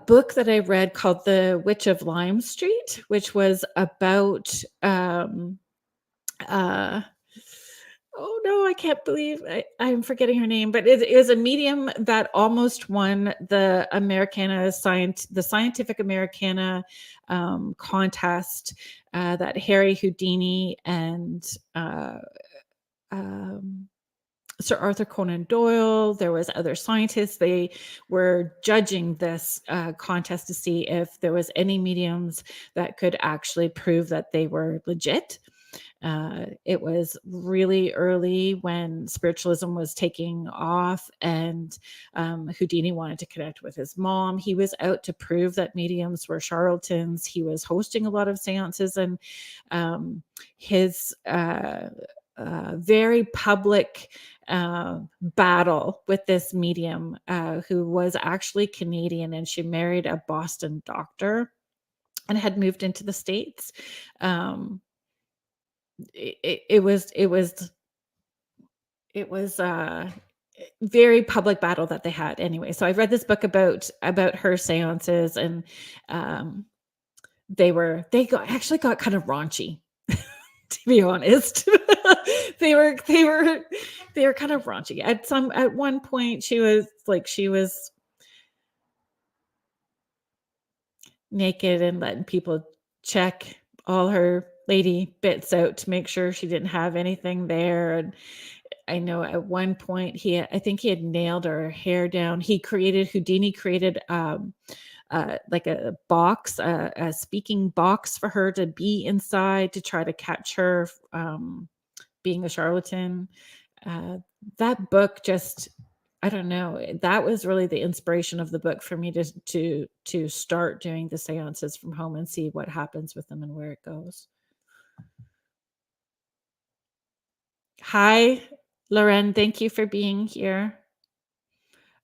book that I read called The Witch of Lime Street, which was about oh no, I can't believe I'm forgetting her name, but it is a medium that almost won the the Scientific Americana contest that Harry Houdini and um, Sir Arthur Conan Doyle. There was other scientists. They were judging this contest to see if there was any mediums that could actually prove that they were legit. It was really early when spiritualism was taking off, and Houdini wanted to connect with his mom. He was out to prove that mediums were charlatans. He was hosting a lot of seances, and his very public battle with this medium who was actually Canadian, and she married a Boston doctor and had moved into the States. It was a very public battle that they had anyway. So I read this book about her seances, and actually got kind of raunchy, to be honest. they were kind of raunchy. At one point she was naked and letting people check all her lady bits out to make sure she didn't have anything there. And I know at one point I think he had nailed her hair down. Houdini created like a box, a speaking box for her to be inside to try to catch her being a charlatan. That book just, I don't know. That was really the inspiration of the book for me to start doing the seances from home and see what happens with them and where it goes. Hi, Lauren. Thank you for being here.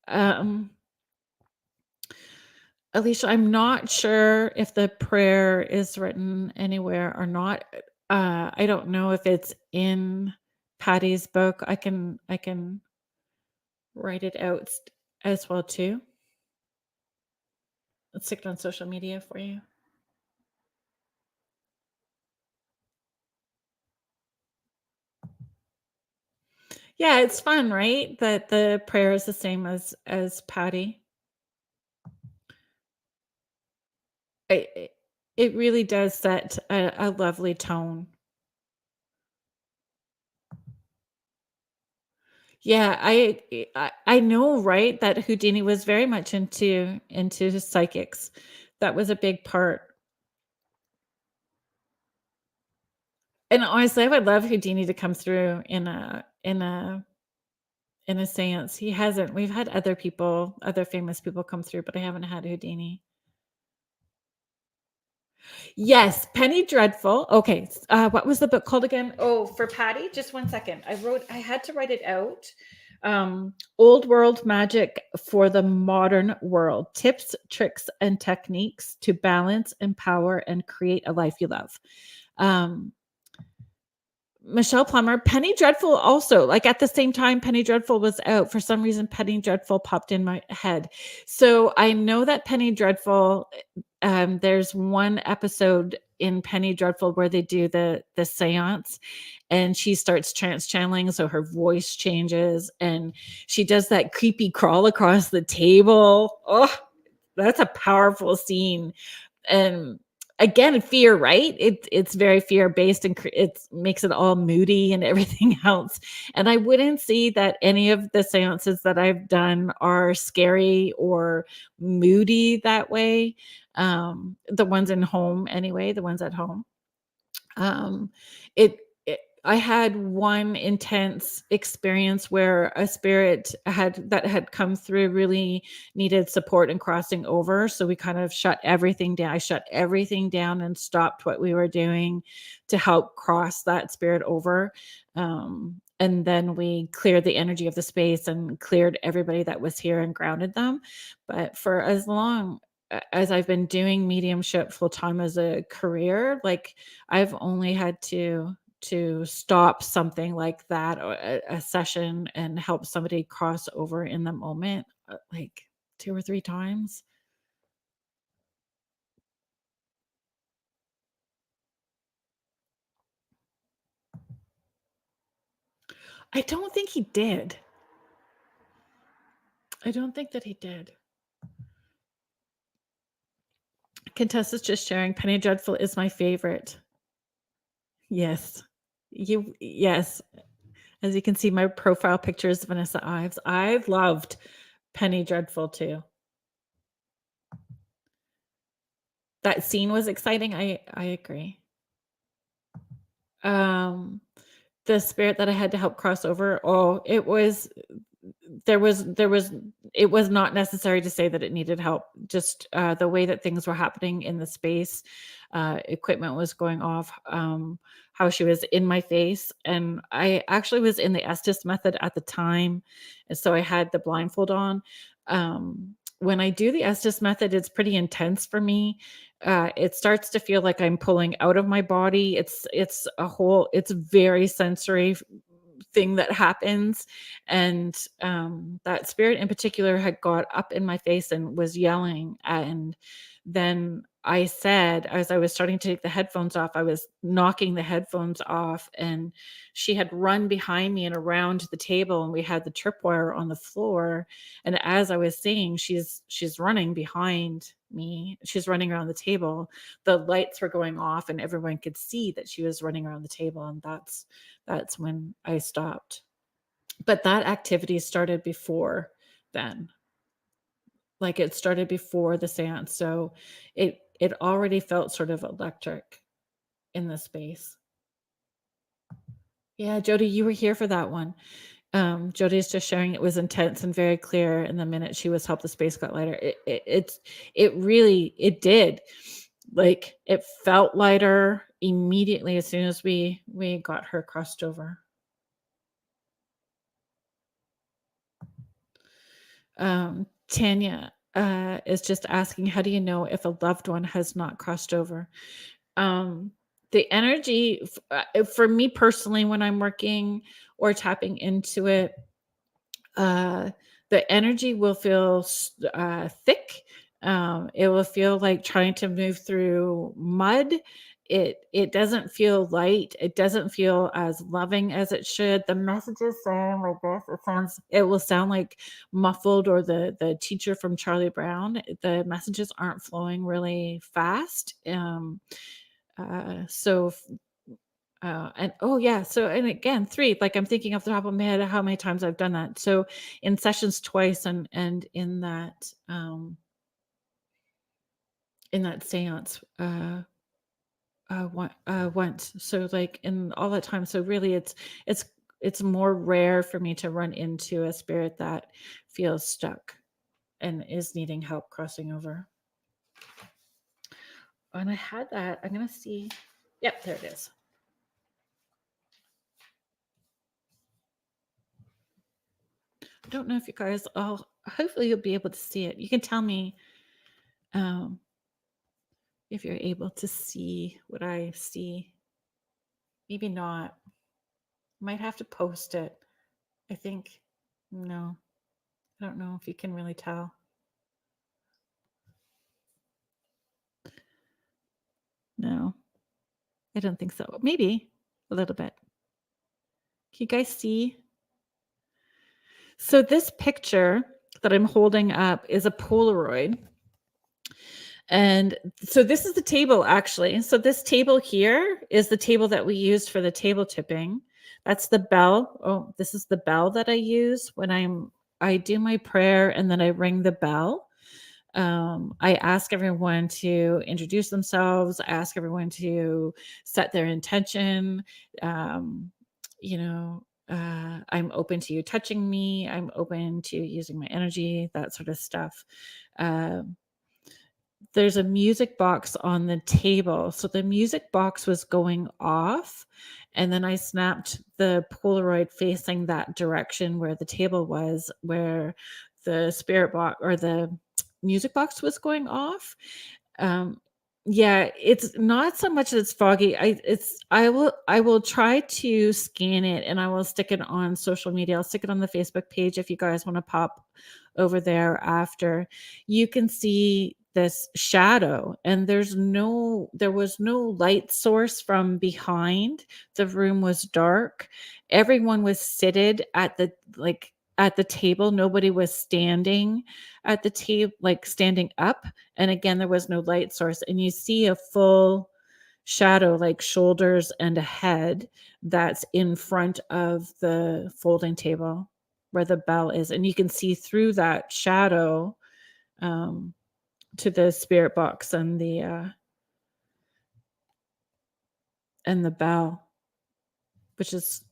Alicia, I'm not sure if the prayer is written anywhere or not. I don't know if it's in Patty's book. I can write it out as well too. Let's stick it on social media for you. Yeah, it's fun, right? That the prayer is the same as Patty. It really does set a lovely tone. Yeah, I know, right? That Houdini was very much into psychics. That was a big part. And honestly, I would love Houdini to come through in a seance. He hasn't. We've had other famous people come through, but I haven't had Houdini. Yes, Penny Dreadful. Okay, what was the book called again? Oh, for Patty, just one second. I had to write it out. Old World Magic for the Modern World: Tips, Tricks, and Techniques to Balance, Empower, and Create a Life You Love. Michelle Plummer, Penny Dreadful also, like at the same time Penny Dreadful was out, for some reason Penny Dreadful popped in my head. So I know that Penny Dreadful, there's one episode in Penny Dreadful where they do the seance, and she starts trance channeling, so her voice changes and she does that creepy crawl across the table. Oh, that's a powerful scene. And again, fear, right? It's very fear based, and it makes it all moody and everything else. And I wouldn't say that any of the seances that I've done are scary or moody that way. The ones in home, anyway, the ones at home. Um, it I had one intense experience where a spirit had come through really needed support and crossing over. So we kind of shut everything down. I shut everything down and stopped what we were doing to help cross that spirit over. And then we cleared the energy of the space and cleared everybody that was here and grounded them. But for as long as I've been doing mediumship full time as a career, like I've only had to stop something like that, or a session, and help somebody cross over in the moment, like 2 or 3 times. I don't think he did. I don't think that he did. Contessa's just sharing, Penny Dreadful is my favorite. Yes. Yes. As you can see, my profile picture is Vanessa Ives. I've loved Penny Dreadful too. That scene was exciting. I agree. Um, the spirit that I had to help cross over, oh, there was it was not necessary to say that it needed help. Just the way that things were happening in the space, equipment was going off, how she was in my face. And I actually was in the Estes method at the time, and so I had the blindfold on. When I do the Estes method, it's pretty intense for me. It starts to feel like I'm pulling out of my body. It's very sensory thing that happens. And that spirit in particular had got up in my face and was yelling. And then I said, as I was starting to take the headphones off, I was knocking the headphones off, and she had run behind me and around the table, and we had the tripwire on the floor. And as I was saying, she's running behind me, she's running around the table, the lights were going off and everyone could see that she was running around the table. And that's when I stopped. But that activity started before then. Like, it started before the seance, so it already felt sort of electric in the space. Yeah, Jody, you were here for that one. Jody's just sharing, it was intense and very clear, and the minute she was helped, the space got lighter. It really, it did. Like, it felt lighter immediately as soon as we got her crossed over. Tanya is just asking, how do you know if a loved one has not crossed over? The energy, for me personally, when I'm working or tapping into it, the energy will feel thick. It will feel like trying to move through mud. It doesn't feel light. It doesn't feel as loving as it should. The messages sound like this. It will sound like muffled, or the teacher from Charlie Brown. The messages aren't flowing really fast. So and oh yeah, so, and again, 3, like, I'm thinking off the top of my head how many times I've done that. So in sessions twice, and in that seance, once. So, like, in all that time, so really it's it's more rare for me to run into a spirit that feels stuck and is needing help crossing over. And I had that. I'm gonna see. Yep, there it is. I don't know if you guys all, hopefully you'll be able to see it. You can tell me um, if you're able to see what I see. Maybe not. Might have to post it. I think, no, I don't know if you can really tell. No, I don't think so. Maybe a little bit. Can you guys see? So this picture that I'm holding up is a Polaroid. And so this is the table, actually. So this table here is the table that we used for the table tipping. That's the bell. Oh, this is the bell that I use when I do my prayer, and then I ring the bell. I ask everyone to introduce themselves. I ask everyone to set their intention. Um, I'm open to you touching me. I'm open to using my energy, that sort of stuff. Um, there's a music box on the table. So the music box was going off, and then I snapped the Polaroid facing that direction where the table was, where the spirit box or the music box was going off. Um, yeah, it's not so much that it's foggy. I will try to scan it, and I will stick it on social media. I'll stick it on the Facebook page if you guys want to pop over there after. You can see this shadow, and there was no light source from behind. The room was dark. Everyone was seated at the table. Nobody was standing at the table, like standing up. And again, there was no light source. And you see a full shadow, like shoulders and a head, that's in front of the folding table where the bell is. And you can see through that shadow to the spirit box and the bell, which is,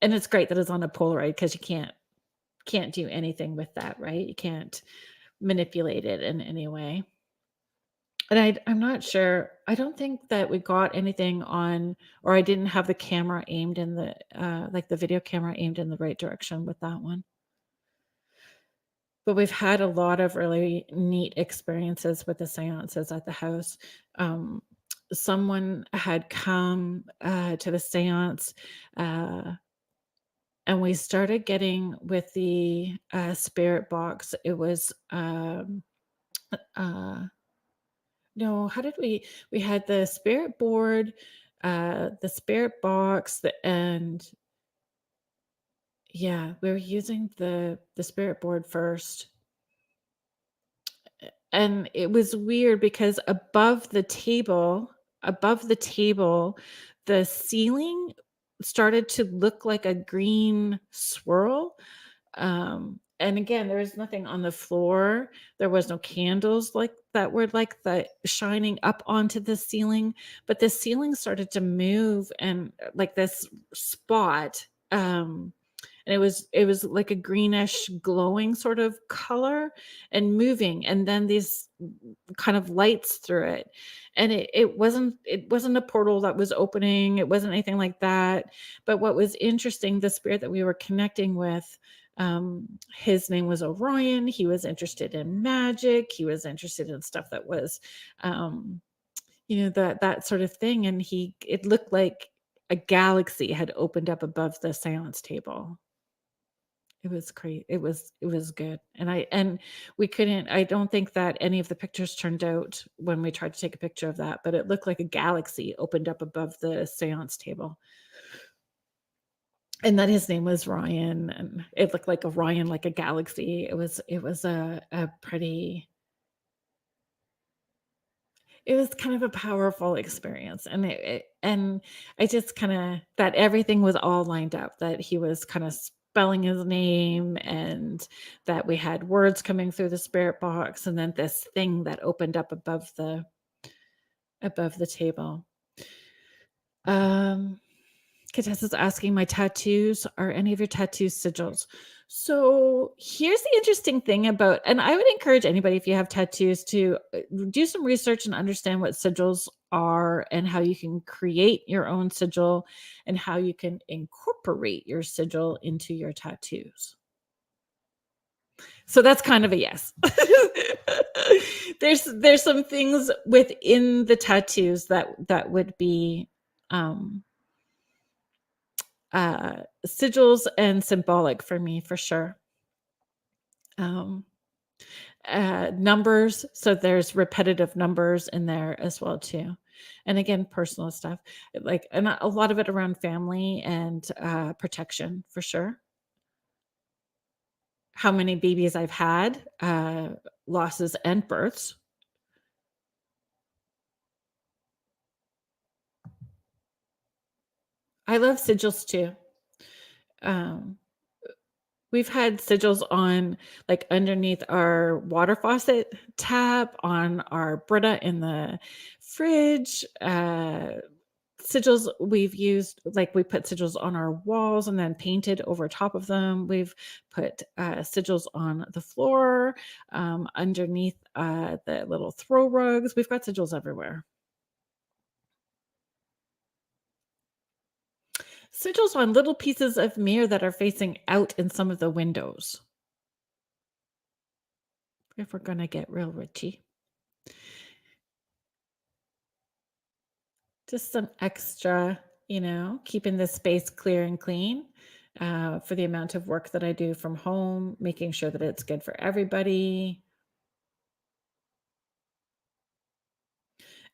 and it's great that it's on a Polaroid, because you can't do anything with that, right? You can't manipulate it in any way. And I'm not sure. I don't think that we got anything on, or I didn't have the camera aimed in the like the video camera aimed in the right direction with that one. But we've had a lot of really neat experiences with the seances at the house. Someone had come to the seance, and we started getting with the spirit box. It was no, how did we had the spirit board, the spirit box, and yeah, we were using the spirit board first. And it was weird because above the table, the ceiling started to look like a green swirl. And again, there was nothing on the floor. There was no candles like that were like the shining up onto the ceiling, but the ceiling started to move, and like this spot, and it was like a greenish glowing sort of color and moving, and then these kind of lights through it. And it wasn't a portal that was opening. It wasn't anything like that. But what was interesting, the spirit that we were connecting with, his name was Orion. He was interested in magic. He was interested in stuff that was that sort of thing. And it looked like a galaxy had opened up above the seance table. It was great. It was good. And I don't think that any of the pictures turned out when we tried to take a picture of that, but it looked like a galaxy opened up above the seance table. And that his name was Ryan, and it looked like Orion, like a galaxy. It was a pretty, it was kind of a powerful experience. And I just kind of, that everything was all lined up, that he was kind of spelling his name, and that we had words coming through the spirit box, and then this thing that opened up above the table. Katessa's asking, my tattoos, are any of your tattoos sigils? So here's the interesting thing about, and I would encourage anybody, if you have tattoos, to do some research and understand what sigils are, and how you can create your own sigil, and how you can incorporate your sigil into your tattoos. So that's kind of a yes. There's some things within the tattoos that would be sigils and symbolic for me, for sure. Numbers, so there's repetitive numbers in there as well too. And again, personal stuff, and a lot of it around family and protection, for sure. How many babies I've had, losses and births, I love sigils too. Um, we've had sigils on, like, underneath our water faucet tap, on our Brita in the fridge, sigils we've used, like, we put sigils on our walls and then painted over top of them. We've put, sigils on the floor, underneath, the little throw rugs. We've got sigils everywhere. Sigils on little pieces of mirror that are facing out in some of the windows, if we're gonna get real richy. Just some extra, keeping the space clear and clean, for the amount of work that I do from home, making sure that it's good for everybody.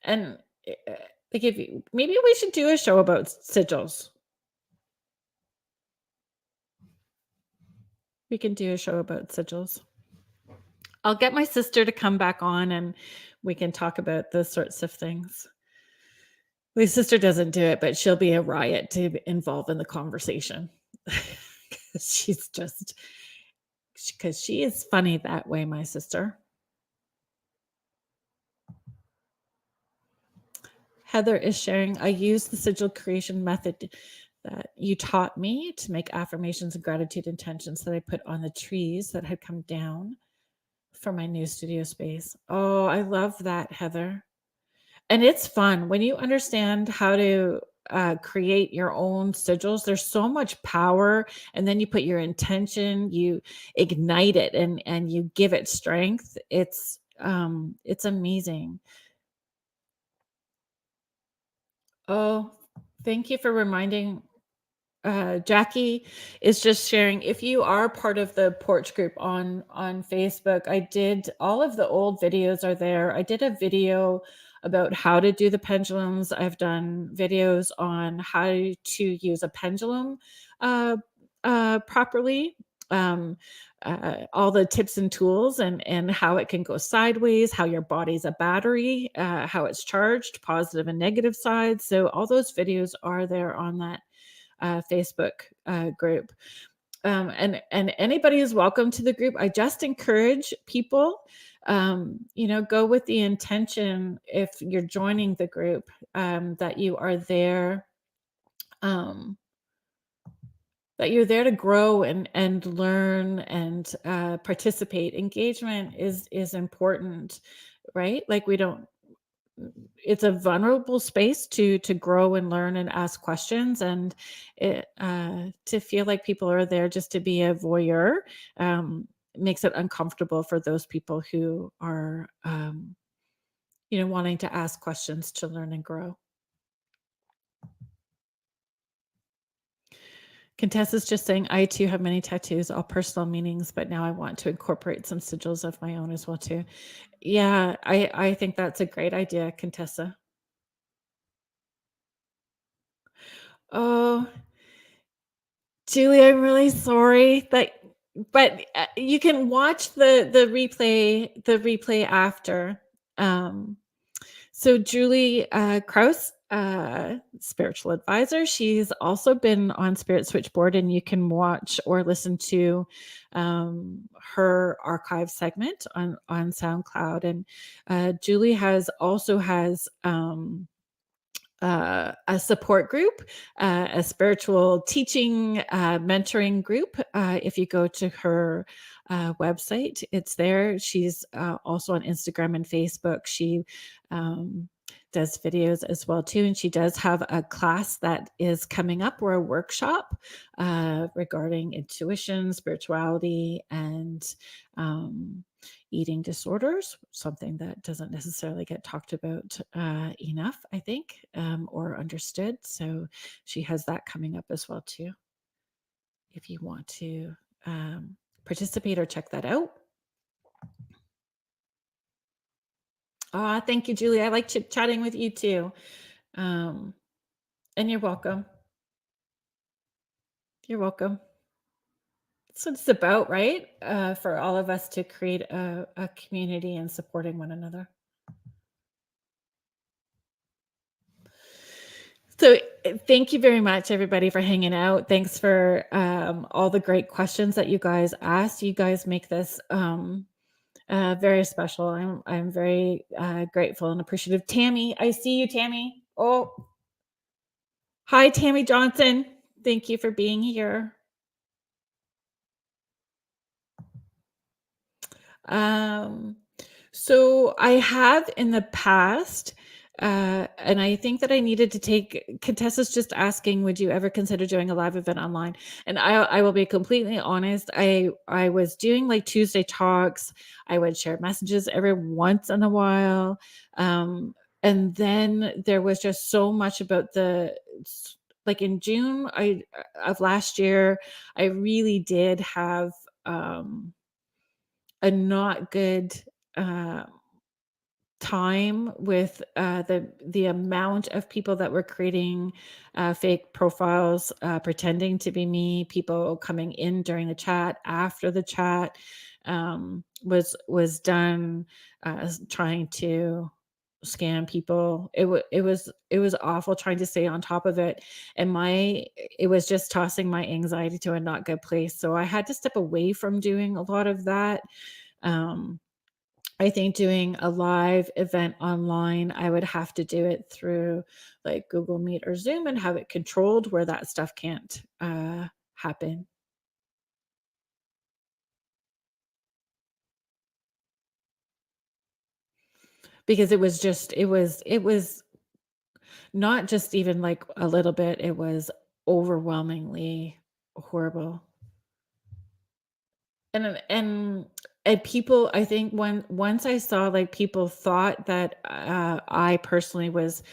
And, like, if you maybe we should do a show about sigils. We can do a show about sigils. I'll get my sister to come back on, and we can talk about those sorts of things. My sister doesn't do it, but she'll be a riot to be involved in the conversation. 'Cause she's just because she is funny that way, my sister. Heather is sharing, I use the sigil creation method that you taught me to make affirmations and gratitude intentions that I put on the trees that had come down for my new studio space. Oh, I love that, Heather. And it's fun when you understand how to create your own sigils. There's so much power, and then you put your intention, you ignite it, and you give it strength. It's amazing. Oh, thank you for reminding. Jackie is just sharing, if you are part of the porch group on Facebook, I did all of the old videos are there. I did a video about how to do the pendulums. I've done videos on how to use a pendulum uh, properly. Um, all the tips and tools, and how it can go sideways, how your body's a battery, how it's charged, positive and negative sides. So all those videos are there on that Facebook group. And anybody is welcome to the group. I just encourage people, go with the intention, if you're joining the group, that you are there, um, that you're there to grow and learn and participate. Engagement is important, right? Like, we don't it's a vulnerable space to grow and learn and ask questions, and to feel like people are there just to be a voyeur, um, makes it uncomfortable for those people who are wanting to ask questions to learn and grow. Contessa's just saying, I too have many tattoos, all personal meanings, but now I want to incorporate some sigils of my own as well too. Yeah, I think that's a great idea, Contessa. Oh, Julie, I'm really sorry that, but you can watch the replay after. Um, so Julie Kraus, spiritual advisor, she's also been on Spirit Switchboard, and you can watch or listen to her archive segment on SoundCloud. And Julie has a support group, a spiritual teaching, mentoring group. If you go to her website, it's there. She's also on Instagram and Facebook. She does videos as well too, and she does have a class that is coming up, or a workshop regarding intuition, spirituality, and eating disorders, something that doesn't necessarily get talked about enough, I think, or understood. So she has that coming up as well too, if you want to participate or check that out. Thank you, Julie. I like chatting with you too. Um, and you're welcome. You're welcome. That's what it's about, right? For all of us to create a community and supporting one another. So thank you very much, everybody, for hanging out. Thanks for all the great questions that you guys asked. You guys make this very special. I'm very grateful and appreciative. Tammy, I see you, Tammy. Oh, hi, Tammy Johnson. Thank you for being here. Um, so I have in the past, and I think that I needed to take Contessa's just asking, would you ever consider doing a live event online? And I will be completely honest. I was doing like Tuesday talks. I would share messages every once in a while. And then there was just so much about like in June of last year, I really did have a not good uh, time with the amount of people that were creating fake profiles, pretending to be me, people coming in during the chat, after the chat, was done, trying to scam people. It was awful trying to stay on top of it, and it was just tossing my anxiety to a not good place. So I had to step away from doing a lot of that. um, I think doing a live event online, I would have to do it through like Google Meet or Zoom and have it controlled where that stuff can't happen. Because it was not just even like a little bit, it was overwhelmingly horrible. And people, I think once I saw like people thought that I personally was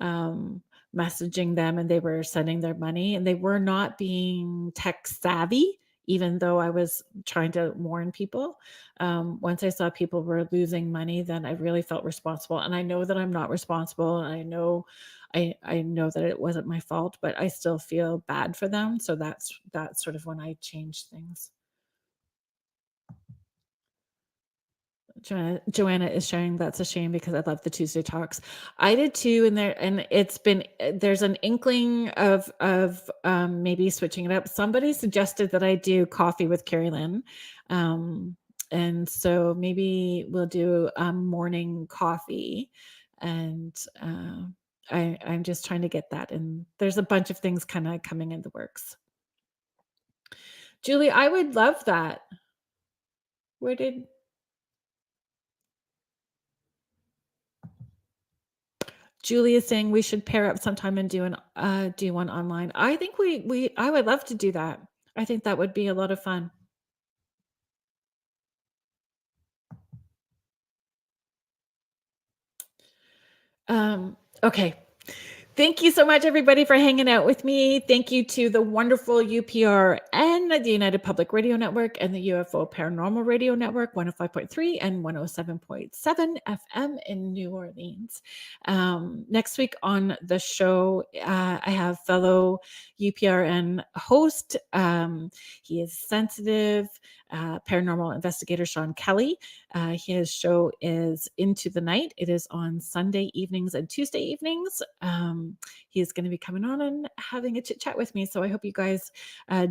um messaging them and they were sending their money and they were not being tech savvy, even though I was trying to warn people. Once I saw people were losing money, then I really felt responsible. And I know that I'm not responsible, and I know that it wasn't my fault, but I still feel bad for them. So that's sort of when I changed things. Joanna is sharing, that's a shame because I love the Tuesday talks. I did too, and it's been there's an inkling of maybe switching it up. Somebody suggested that I do coffee with Carrie Lynn. And so maybe we'll do a morning coffee, and I'm just trying to get that, and there's a bunch of things kind of coming in the works. Julie, I would love that. Where did Julie is saying we should pair up sometime and do one online. I think I would love to do that. I think that would be a lot of fun. Okay. Thank you so much, everybody, for hanging out with me. Thank you to the wonderful UPRN, the United Public Radio Network, and the UFO Paranormal Radio Network, 105.3 and 107.7 FM in New Orleans. Next week on the show, I have fellow UPRN host. He is sensitive, paranormal investigator Sean Kelly. His show is Into the Night. It is on Sunday evenings and Tuesday evenings. He's going to be coming on and having a chit chat with me. So I hope you guys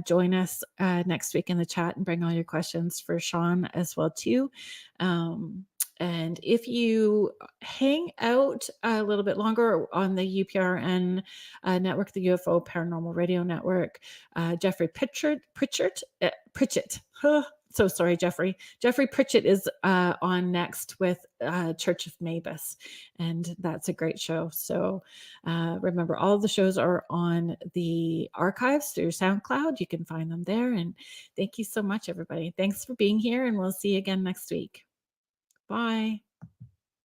join us next week in the chat and bring all your questions for Sean as well too. And if you hang out a little bit longer on the UPRN network, the UFO Paranormal Radio Network, Jeffrey Pritchett. So sorry, Jeffrey. Jeffrey Pritchett is on next with Church of Mavis, and that's a great show. So remember, all of the shows are on the archives through SoundCloud. You can find them there. And thank you so much, everybody. Thanks for being here, and we'll see you again next week. Bye.